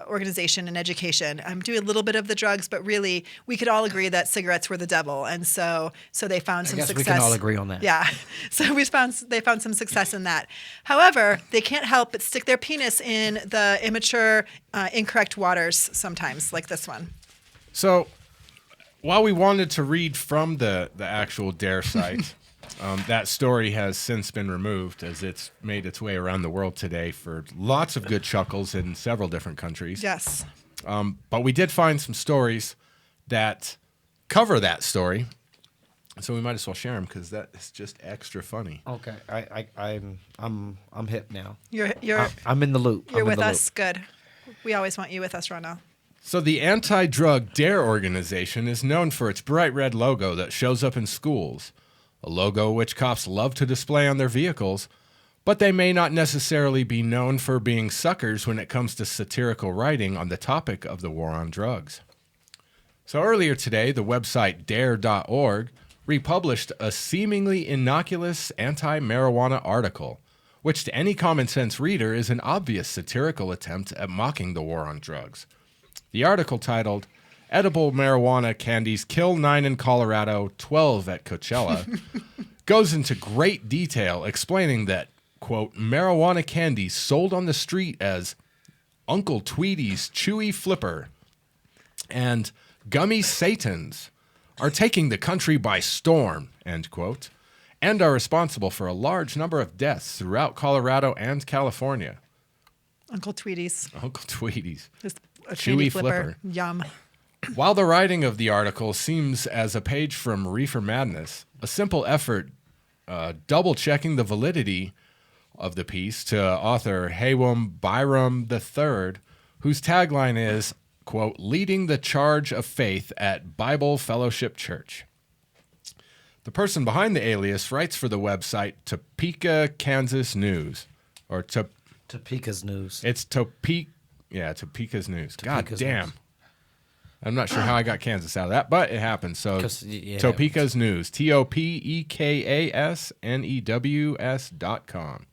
organization and education. Do a little bit of the drugs, but really, we could all agree that cigarettes were the devil, and so they found some guess success. we can all agree on that. Yeah, so they found some success in that. However, they can't help but stick their penis in the immature, incorrect waters sometimes, like this one. So, while we wanted to read from the actual Dare site, that story has since been removed as it's made its way around the world today for lots of good chuckles in several different countries. Yes. But we did find some stories that cover that story, so we might as well share them because that is just extra funny. Okay, I'm hip now. I'm in the loop. You're I'm in with the us. Good. We always want you with us, Ronell. So the anti-drug DARE organization is known for its bright red logo that shows up in schools, a logo which cops love to display on their vehicles, but they may not necessarily be known for being suckers when it comes to satirical writing on the topic of the war on drugs. So earlier today, the website dare.org republished a seemingly innocuous anti-marijuana article, which to any common-sense reader is an obvious satirical attempt at mocking the war on drugs. The article titled, Edible Marijuana Candies Kill 9 in Colorado, 12 at Coachella, goes into great detail explaining that, quote, marijuana candies sold on the street as Uncle Tweety's Chewy Flipper and Gummy Satans are taking the country by storm, end quote, and are responsible for a large number of deaths throughout Colorado and California. Uncle Tweety's. Uncle Tweety's. Just a Chewy flipper. Yum. While the writing of the article seems as a page from Reefer Madness, a simple effort double-checking the validity of the piece to author Haywam Byram III, whose tagline is, quote, leading the charge of faith at Bible Fellowship Church. The person behind the alias writes for the website Topeka, Kansas News, or Topeka's News. It's Topeka's News. God Topeka's damn. News. I'm not sure how I got Kansas out of that, but it happened. So Topeka's News, TOPEKASNEWS.com,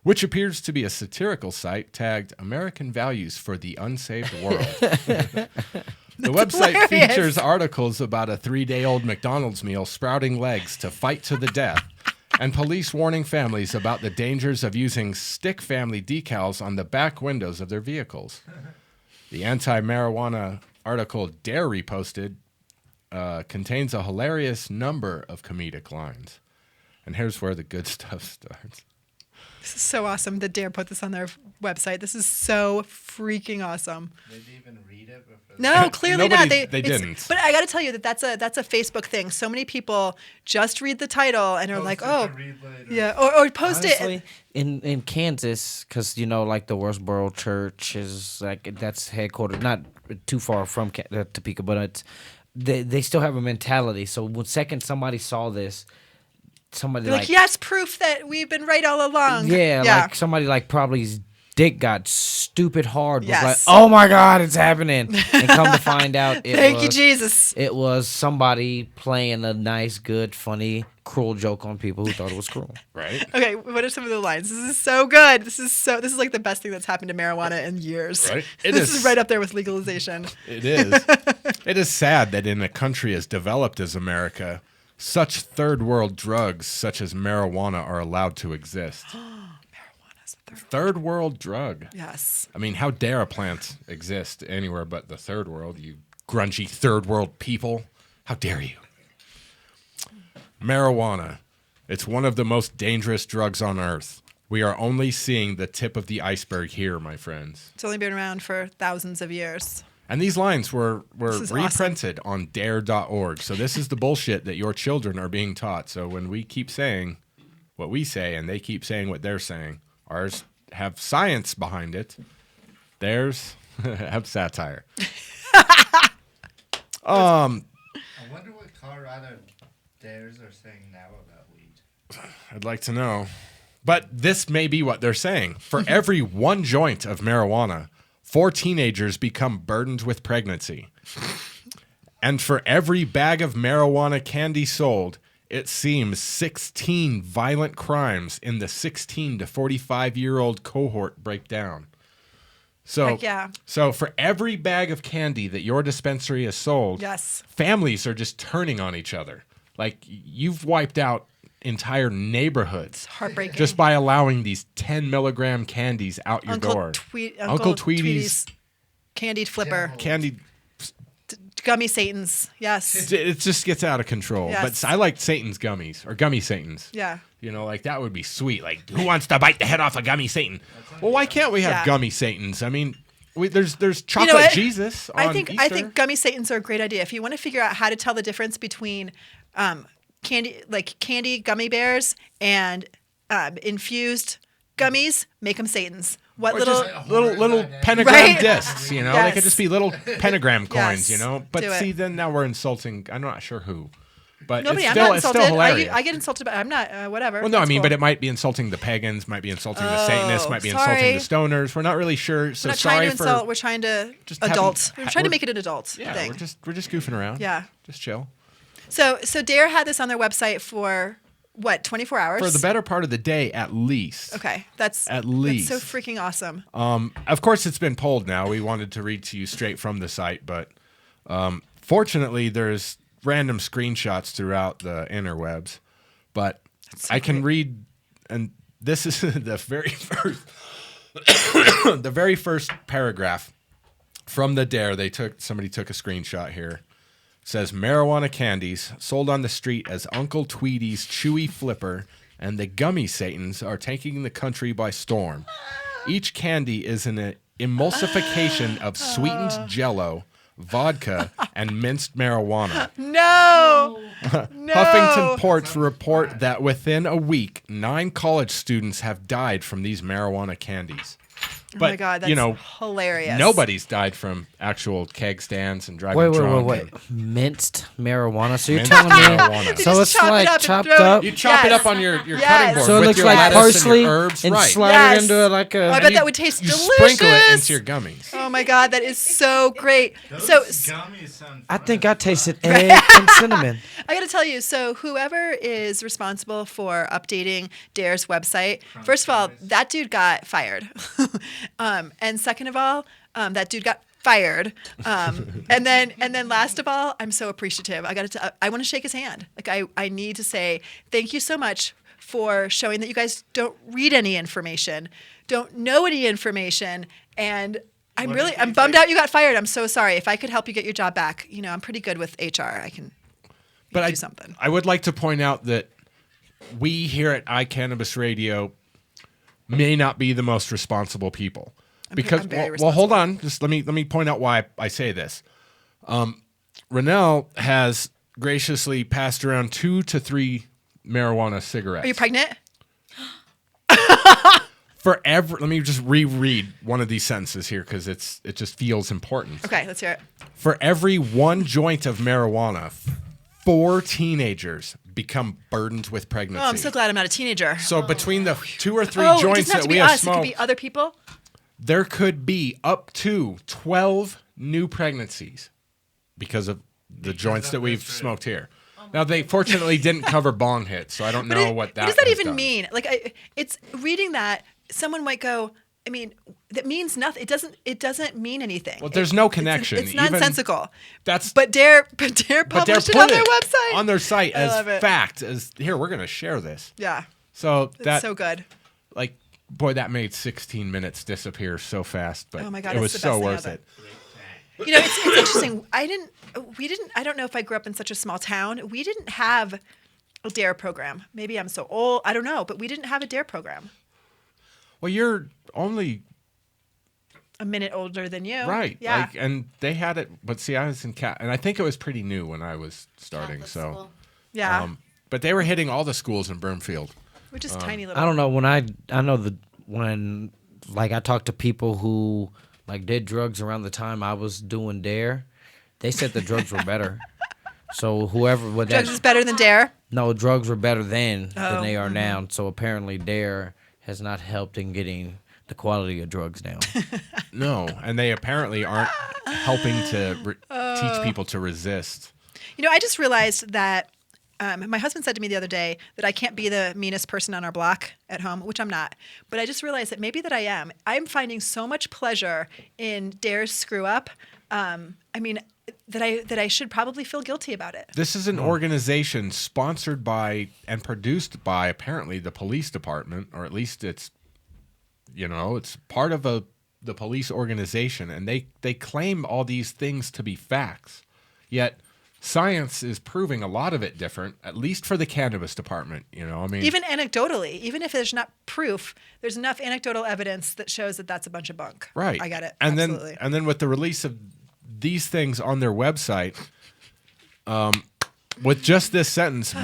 which appears to be a satirical site tagged American Values for the Unsaved World. The website features articles about a 3-day-old McDonald's meal sprouting legs to fight to the death and police warning families about the dangers of using stick family decals on the back windows of their vehicles. The anti-marijuana article Dare reposted contains a hilarious number of comedic lines. And here's where the good stuff starts. This is so awesome that Dare put this on their website. This is so freaking awesome. Did they even read it? No, clearly not. They didn't. But I got to tell you that's a Facebook thing. So many people just read the title and are like, oh, yeah, or post Honestly, it. in Kansas, because like the Westboro Church is that's headquartered not too far from Topeka, but they still have a mentality. So when somebody saw this. Somebody They're like, yes, proof that we've been right all along. Yeah, like somebody probably's dick got stupid hard. Was Yes. like, oh my God, it's happening. And come to find out, Thank you, Jesus. It was somebody playing a nice, good, funny, cruel joke on people who thought it was cruel. Right? Okay, what are some of the lines? This is so good. This is like the best thing that's happened to marijuana in years. Right? This is right up there with legalization. It is. It is sad that in a country as developed as America, such third world drugs such as marijuana are allowed to exist. Marijuana's a Third world drug. Yes. I mean, how dare a plant exist anywhere but the third world, you grungy third world people? How dare you? Marijuana. It's one of the most dangerous drugs on earth. We are only seeing the tip of the iceberg here, my friends. It's only been around for thousands of years. And these lines were This is reprinted on dare.org. So this is the bullshit that your children are being taught. So when we keep saying what we say and they keep saying what they're saying, ours have science behind it. Theirs have satire. I wonder what Colorado dares are saying now about weed. I'd like to know. But this may be what they're saying. For every one joint of marijuana, 4 teenagers become burdened with pregnancy. And for every bag of marijuana candy sold, it seems 16 violent crimes in the 16 to 45-year-old cohort break down. So, Heck yeah. So for every bag of candy that your dispensary has sold, Yes. families are just turning on each other. Like, you've wiped out entire neighborhoods. It's heartbreaking. Just by allowing these 10 milligram candies out your door. Uncle Tweety's candied flipper. candy. Gummy Satans. Yes. It just gets out of control. Yes. But I like Satan's gummies or gummy Satans. Yeah. You know, like that would be sweet. Like, who wants to bite the head off a gummy Satan? Well, why can't we have Yeah. gummy Satans? I mean, there's chocolate Jesus on I think Easter. gummy Satans are a great idea. If you want to figure out how to tell the difference between candy gummy bears and infused gummies, make them Satans. What Or little just little pentagram Right? discs, you know? They Yes. could just be little pentagram Yes. coins, you know? But Do it. see, then now we're insulting, I'm not sure who. But Nobody, it's I'm still, not it's insulted. still hilarious. I get insulted, but I'm not. Whatever. Well, no, I That's mean, cool. but it might be insulting the pagans, might be insulting the Satanists, might be sorry. insulting the stoners. We're not really sure. So We're not sorry trying to for insult. We're trying to just adult. having- We're trying to we're- make it an adult yeah, thing. we're just goofing around. Yeah. Just chill. So Dare had this on their website for what, 24 hours? For the better part of the day, at least. Okay, that's At least. that's so freaking awesome. Of course, it's been pulled now. We wanted to read to you straight from the site, but fortunately, there's random screenshots throughout the interwebs. But I can read, and this is the very first, the very first paragraph from the Dare. Somebody took a screenshot here. It says marijuana candies sold on the street as Uncle Tweety's Chewy Flipper and the Gummy Satans are taking the country by storm. Each candy is an emulsification of sweetened Jell-O, vodka, and minced marijuana. No. No. Huffington Post report that within a week, 9 college students have died from these marijuana candies. Oh But, my God, that's you know, hilarious. nobody's died from actual keg stands and driving drunk. Wait. Minced marijuana. So you're Minced telling me? marijuana. You So just it's chop it like up and chopped throw it- up. You chop it Yes. up on your Yes. cutting board So it with looks your like lettuce parsley and your herbs, and right? slide Yes. it into like a. I bet that would taste You delicious. sprinkle it into your gummies. Oh my God, that is so great. So Gummies sound I think I tasted egg and cinnamon. I got to tell you, so whoever is responsible for updating Dare's website, first of all, that dude got fired. And second of all, that dude got fired. And then last of all, I'm so appreciative. I want to shake his hand. Like I need to say thank you so much for showing that you guys don't read any information, don't know any information, and I'm bummed out you got fired. I'm so sorry. If I could help you get your job back, I'm pretty good with HR. I can do something. I would like to point out that we here at iCannabis Radio may not be the most responsible people. Because I'm very well, hold on. Just let me point out why I say this. Ronell has graciously passed around 2 to 3 marijuana cigarettes. Are you pregnant? Let me just reread one of these sentences here because it just feels important. Okay, let's hear it. For every 1 joint of marijuana, 4 teenagers become burdened with pregnancy. Oh, I'm so glad I'm not a teenager. So between the 2 or 3 it joints doesn't have that to we be have us. smoked, It could be other people. there could be up to 12 new pregnancies because of the joints that we've smoked here. Now, they fortunately didn't cover bong hits, so I don't know what that What does that has even done. mean? Like, it's reading that, someone might go, I mean, that means nothing. It doesn't mean anything. Well, there's no connection. It's nonsensical. But Dare published it on their website. On their site I love as it. fact. Here, we're going to share this. Yeah. So It's so good. Like, boy, that made 16 minutes disappear so fast, but Oh my God, it it's was the so best thing worth ever. it. It's interesting. I don't know if I grew up in such a small town. We didn't have a DARE program. Maybe I'm so old. I don't know, but we didn't have a DARE program. Well, you're only A minute older than you. right. Yeah. And they had it, but see, I was in and I think it was pretty new when I was starting. Catholic So, school. Yeah. But they were hitting all the schools in Broomfield. We're just tiny little. I don't know when I talked to people who like did drugs around the time I was doing DARE, they said the drugs were better. So Drugs is better than DARE. No, drugs were better then than they are Mm-hmm. now. So apparently DARE has not helped in getting the quality of drugs down. No, and they apparently aren't helping to teach people to resist. I just realized that my husband said to me the other day that I can't be the meanest person on our block at home, which I'm not. But I just realized that maybe that I am. I'm finding so much pleasure in DARE's screw up. That I should probably feel guilty about it. This is an organization sponsored by and produced by apparently the police department, or at least it's part of the police organization, and they claim all these things to be facts. Yet science is proving a lot of it different, at least for the cannabis department. Even anecdotally, even if there's not proof, there's enough anecdotal evidence that shows that that's a bunch of bunk. Right. I get it. And Absolutely. then with the release of these things on their website, with just this sentence,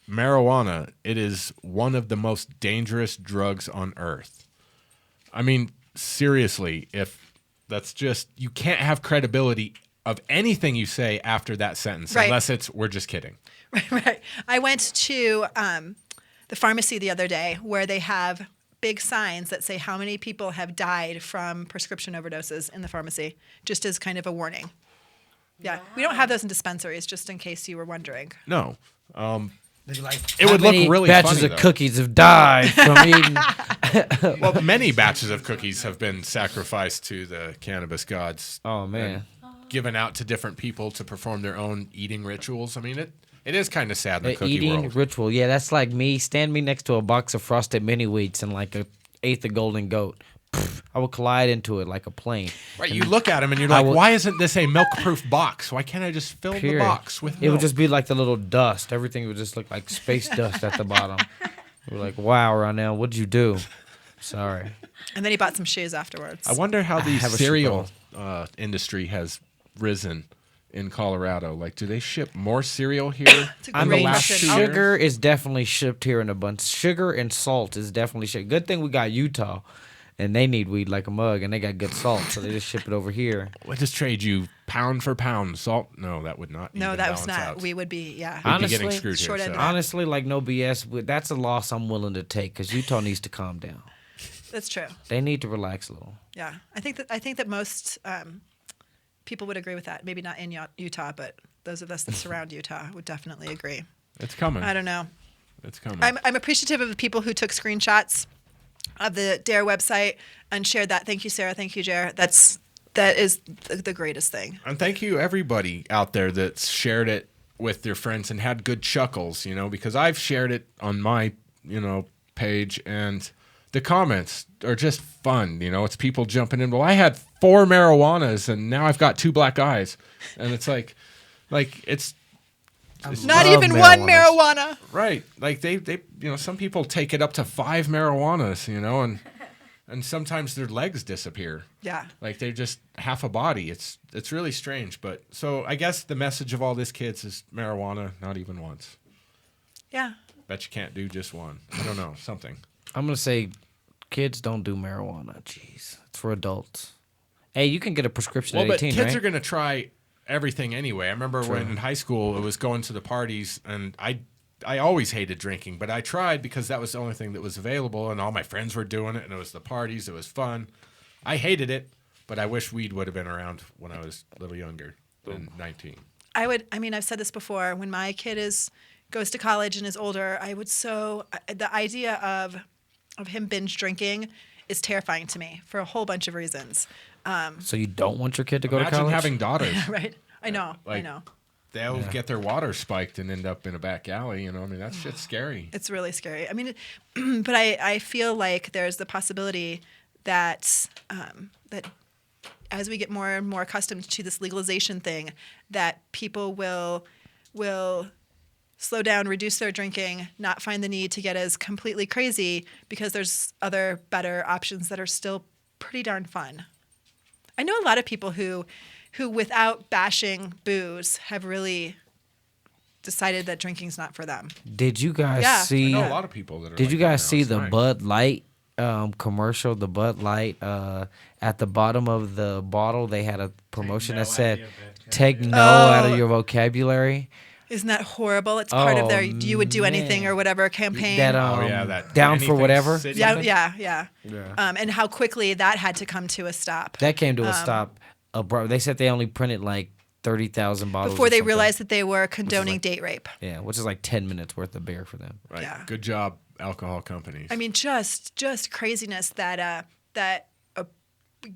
marijuana, it is one of the most dangerous drugs on earth. I mean, seriously, if that's just, you can't have credibility of anything you say after that sentence, Right. unless we're just kidding. Right. I went to the pharmacy the other day where they have big signs that say how many people have died from prescription overdoses in the pharmacy, just as kind of a warning. Yeah. We don't have those in dispensaries, just in case you were wondering. No. It How would look many really batches funny, of though. cookies have died from eating. Well, many batches of cookies have been sacrificed to the cannabis gods. Oh man. Given out to different people to perform their own eating rituals. I mean, it is kind of sad in the The cookie eating world. ritual. Yeah, that's like me. Stand me next to a box of frosted mini wheats and like a eighth of golden goat. Pfft, I would collide into it like a plane. Right, you look at them and you're like, why isn't this a milk-proof box? Why can't I just fill the Period. box with It milk? would just be like the little dust. Everything would just look like space dust at the bottom. We're like, wow, Ronell, what'd you do? Sorry. And then he bought some shoes afterwards. I wonder how the have a cereal industry has risen in Colorado. Like, do they ship more cereal here? It's a in the great last question. 2 years? Sugar is definitely shipped here in a bunch. Sugar and salt is definitely shipped. Good thing we got Utah, and they need weed like a mug, and they got good salt, so they just ship it over here. We'll just trade you pound for pound salt. No, that would not. No, even that was balance not. out. We would be, yeah. We'd be getting Honestly, screwed short here. end So. of Honestly, like no BS, that's a loss I'm willing to take because Utah needs to calm down. That's true. They need to relax a little. Yeah. I think that most people would agree with that. Maybe not in Utah, but those of us that surround Utah would definitely agree. It's coming. I don't know. It's coming. I'm appreciative of the people who took screenshots of the DARE website and shared that. Thank you, Sarah. Thank you, Jer. That's That is the greatest thing. And thank you, everybody out there that's shared it with their friends and had good chuckles, because I've shared it on my, page, and the comments are just fun. It's people jumping in. Well, I had 4 marijuanas and now I've got 2 black eyes. And it's like it's not even one marijuana. Right. Like they some people take it up to 5 marijuanas, and sometimes their legs disappear. Yeah. Like they're just half a body. It's really strange. But so I guess the message of all this, kids, is marijuana, not even once. Yeah. Bet you can't do just one. I don't know. Something. I'm going to say kids don't do marijuana. Jeez. It's for adults. Hey, you can get a prescription at 18, but kids right? are going to try everything anyway. I remember when in high school it was going to the parties, and I always hated drinking, but I tried because that was the only thing that was available, and all my friends were doing it, and it was the parties. It was fun. I hated it, but I wish weed would have been around when I was a little younger than 19. I've said this before. When my kid goes to college and is older, the idea of him binge drinking is terrifying to me for a whole bunch of reasons. So you don't want your kid to go to Imagine college? having daughters. Right. I know. They'll get their water spiked and end up in a back alley. That shit's scary. It's really scary. I mean, but I feel like there's the possibility that that as we get more and more accustomed to this legalization thing, that people will slow down, reduce their drinking, not find the need to get as completely crazy because there's other better options that are still pretty darn fun. I know a lot of people who without bashing booze have really decided that drinking's not for them. Did you guys Yeah. see? I know a lot of people that are. Did you guys see the nice. Bud Light commercial? The Bud Light at the bottom of the bottle, they had a promotion that said, "Take no out of your vocabulary." Isn't that horrible? It's part of their "you would do anything" man. or whatever campaign. That that down for anything whatever. city. Yeah. And how quickly that had to come to a stop. That came to a stop. They said they only printed like 30,000 bottles Before or they something. realized that they were condoning date rape. Yeah, which is like 10 minutes worth of beer for them. Right. Yeah. Good job, alcohol companies. I mean, just craziness that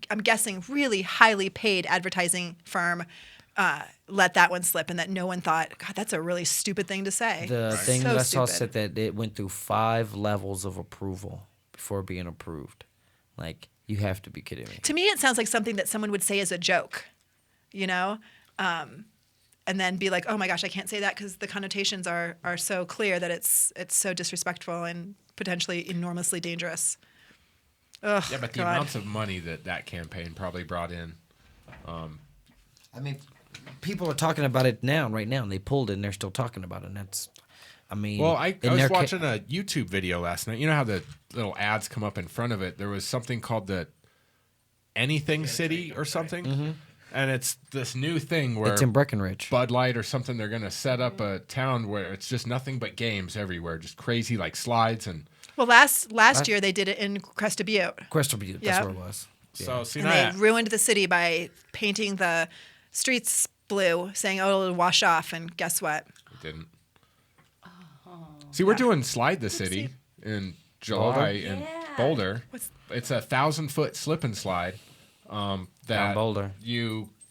I'm guessing really highly paid advertising firm let that one slip, and that no one thought, God, that's a really stupid thing to say. The thing So that I saw stupid. said that it went through 5 levels of approval before being approved. Like, you have to be kidding me. To me, it sounds like something that someone would say as a joke, and then be like, oh my gosh, I can't say that because the connotations are so clear that it's so disrespectful and potentially enormously dangerous. Ugh, yeah, but the God. amounts of money that campaign probably brought in. I mean, people are talking about it right now, and they pulled it, and they're still talking about it, and that's, I mean... Well, I in was their watching a YouTube video last night. You know how the little ads come up in front of it? There was something called the Anything City or something. Mm-hmm. And it's this new thing where It's in Breckenridge. Bud Light or something, they're going to set up a town where it's just nothing but games everywhere. Just crazy, like slides. And Well, last year they did it in Crested Butte. Crested Butte, that's Yep. where it was. so, see And that. they ruined the city by painting the streets blue, saying, oh, it'll wash off. And guess what? It didn't. See, we're doing Slide the City in July in Boulder. It's a 1,000-foot slip and slide. That Down Boulder.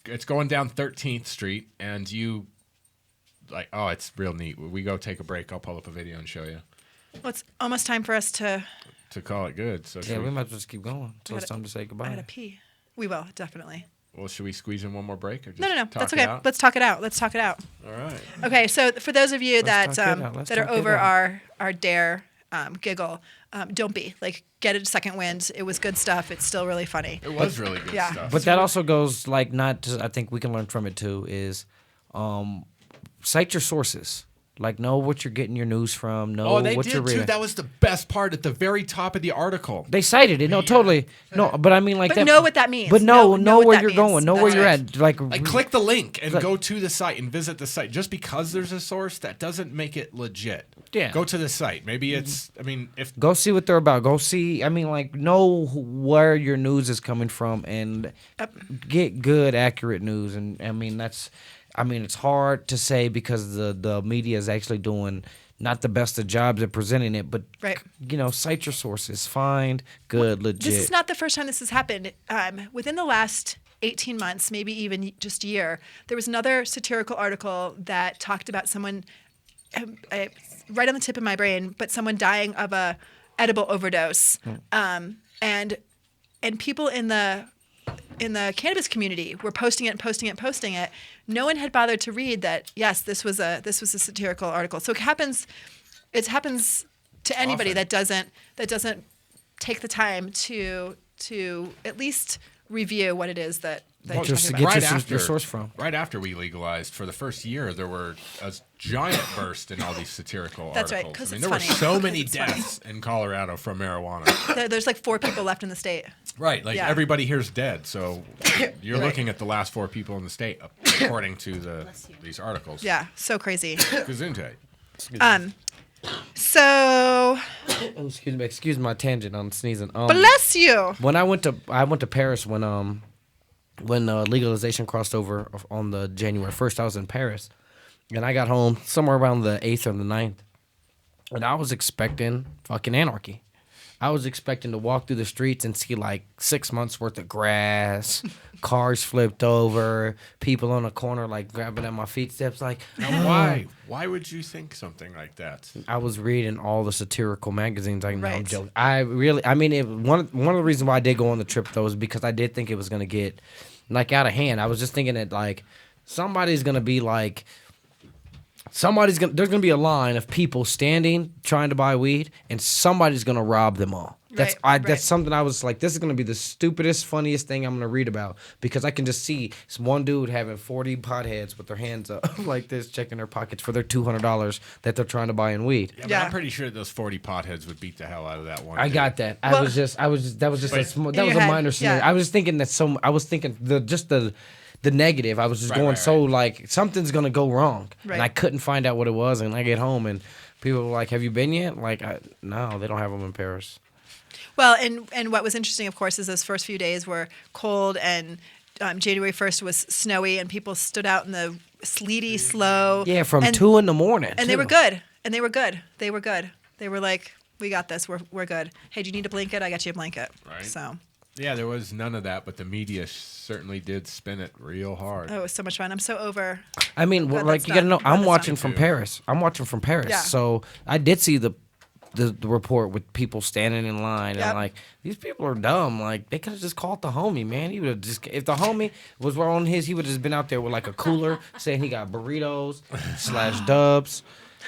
It's going down 13th Street, and it's real neat. We go take a break. I'll pull up a video and show you Well, it's almost time for us to call it good. So Yeah, we might as well just keep going until it's time to say I goodbye. gotta pee. We will, definitely. well, should we squeeze in one more break or just No. talk That's it okay. out? Let's talk it out. All right. Okay, so for those of you that talk it out. Let's that are talk it over out. our dare giggle, don't be. Like, get a second wind. It was good stuff. It's still really funny. It was really good Yeah. stuff. But that also goes, like, not to, I think we can learn from it, too, is cite your sources. Like, know what you're getting your news from. Know they what did you're too. reading. That was the best part at the very top of the article. They cited it. No, totally. No, but I mean, like But that. know what that means. But Know know what where that you're means. going. Know where That's you're right. at. Like, Like, click the link and Like- go to the site and visit the site. Just because there's a source, that doesn't make it legit. Yeah. Go to the site. Maybe it's, if go see what they're about. Go see. I mean, like, know where your news is coming from and get good, accurate news. And I mean, it's hard to say because the media is actually doing not the best of jobs at presenting it, but Right. Cite your sources. Find good, legit. This is not the first time this has happened. Within the last 18 months, maybe even just a year, there was another satirical article that talked about someone, right on the tip of my brain, but someone dying of a edible overdose. And people in the cannabis community were posting it. No one had bothered to read that. Yes, this was a satirical article. So it happens to anybody that doesn't take the time to at least review what it is that you're Just talking to about. get your source from. Right after we legalized, for the first year, there were a giant burst in all these satirical That's right, articles. 'cause I mean, it's there were funny. so many It's funny. deaths in Colorado from marijuana. There's like 4 people left in the state. Right, like Yeah. everybody here's dead. So you're looking at the last 4 people in the state, according to these articles. Yeah, so crazy. Gesundheit. So Oh, excuse my tangent on sneezing. bless you. When I went to Paris when legalization crossed over on the January 1st, I was in Paris, and I got home somewhere around the 8th or the 9th, and I was expecting fucking anarchy. I was expecting to walk through the streets and see like 6 months worth of grass, cars flipped over, people on the corner like grabbing at my feet steps. Like, Now, why? Why would you think something like that? I was reading all the satirical magazines. I'm Right. joking. One of the reasons why I did go on the trip though is because I did think it was gonna get like out of hand. I was just thinking that like there's gonna be a line of people standing trying to buy weed, and somebody's gonna rob them all. That's something I was like, this is gonna be the stupidest, funniest thing I'm gonna read about, because I can just see this one dude having 40 potheads with their hands up like this, checking their pockets for their $200 that they're trying to buy in weed. Yeah, but I'm pretty sure those 40 potheads would beat the hell out of that one. I dude. got that. That was just a minor scenario. yeah. I was thinking the negative. I was just going like something's gonna go wrong, Right. and I couldn't find out what it was. And I get home and people were like, "Have you been yet?" Like, no, they don't have them in Paris. Well, and what was interesting, of course, is those first few days were cold, and January 1st was snowy, and people stood out in the sleety, slow. Yeah, from and, 2 a.m. And they were good. They were good. They were like, we got this. We're good. Hey, do you need a blanket? I got you a blanket. Right. So. Yeah, there was none of that, but the media certainly did spin it real hard. Oh, it was so much fun. I'm so over. I mean, glad like that's you gotta know, done. Glad I'm that's watching done. from Paris. Yeah. So I did see the report with people standing in line, Yep. and like these people are dumb. Like they could have just called the homie, man. He would have just, if the homie was on his, he would have just been out there with like a cooler saying he got burritos / dubs.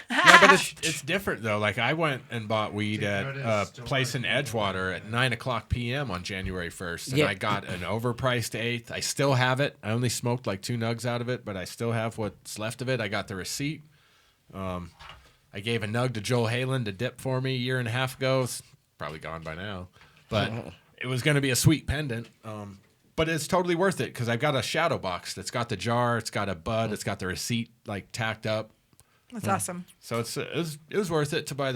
Yeah, but it's different though. Like I went and bought weed at a place in Edgewater at 9:00 p.m. on January 1st, and Yeah. I got an overpriced eighth. I still have it. I only smoked like 2 nugs out of it, but I still have what's left of it. I got the receipt. I gave a nug to Joel Halen to dip for me a year and a half ago. It's probably gone by now, but it was going to be a sweet pendant. But it's totally worth it because I've got a shadow box that's got the jar, it's got a bud, it's got the receipt like tacked up. That's awesome. So it was worth it to buy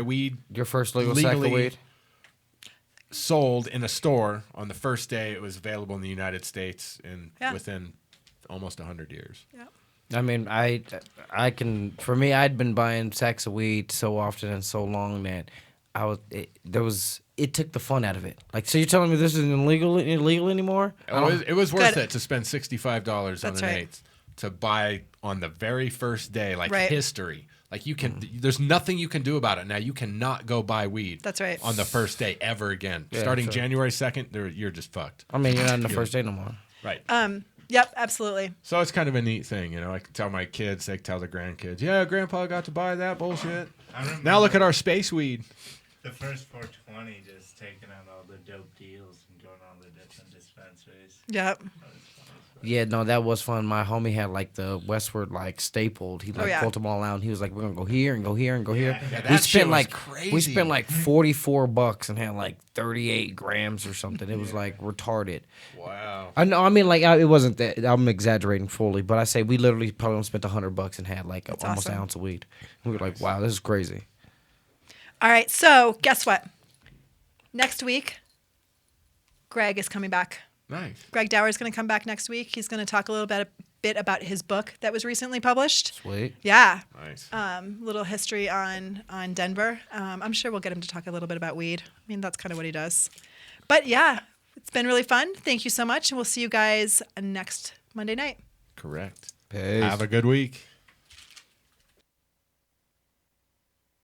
weed. Your first legal sack of weed. Sold in a store on the first day it was available in the United States within almost 100 years. Yeah. I mean, I can. For me, I'd been buying sacks of weed so often and so long that it took the fun out of it. Like, so you're telling me this isn't illegal anymore? It was worth Good. it to spend $65 on That's an right. eighth to buy on the very first day, like Right. history. Like you can, there's nothing you can do about it now. You cannot go buy weed. That's right. On the first day ever again. Yeah, Starting sure. January 2nd, you're just fucked. I mean, you're not in the first day no more. Right. Yep, absolutely. So it's kind of a neat thing, you know. I can tell my kids, they can tell their grandkids, yeah, Grandpa got to buy that bullshit. Now look at our space weed. The first 420 just taking out all the dope deals and going all the different dispensaries. Yep. Yeah, no, that was fun. My homie had like the Westward like stapled. He like yeah. pulled them all out, and he was like, "We're gonna go here and go here and go here." Yeah, we that shit spent was like crazy. we spent like $44 and had like 38 grams or something. It was like retarded. Wow. I know. I mean, like it wasn't that. I'm exaggerating fully, but I say we literally probably spent $100 and had like almost awesome. an ounce of weed. We were like, "Wow, this is crazy." All right, so guess what? Next week, Greg is coming back. Nice. Greg Dower is going to come back next week. He's going to talk a little bit about his book that was recently published. Sweet. Yeah. Nice. Little history on Denver. I'm sure we'll get him to talk a little bit about weed. I mean, that's kind of what he does. But yeah, It's been really fun. Thank you so much. And we'll see you guys next Monday night. Correct. Peace. Have a good week.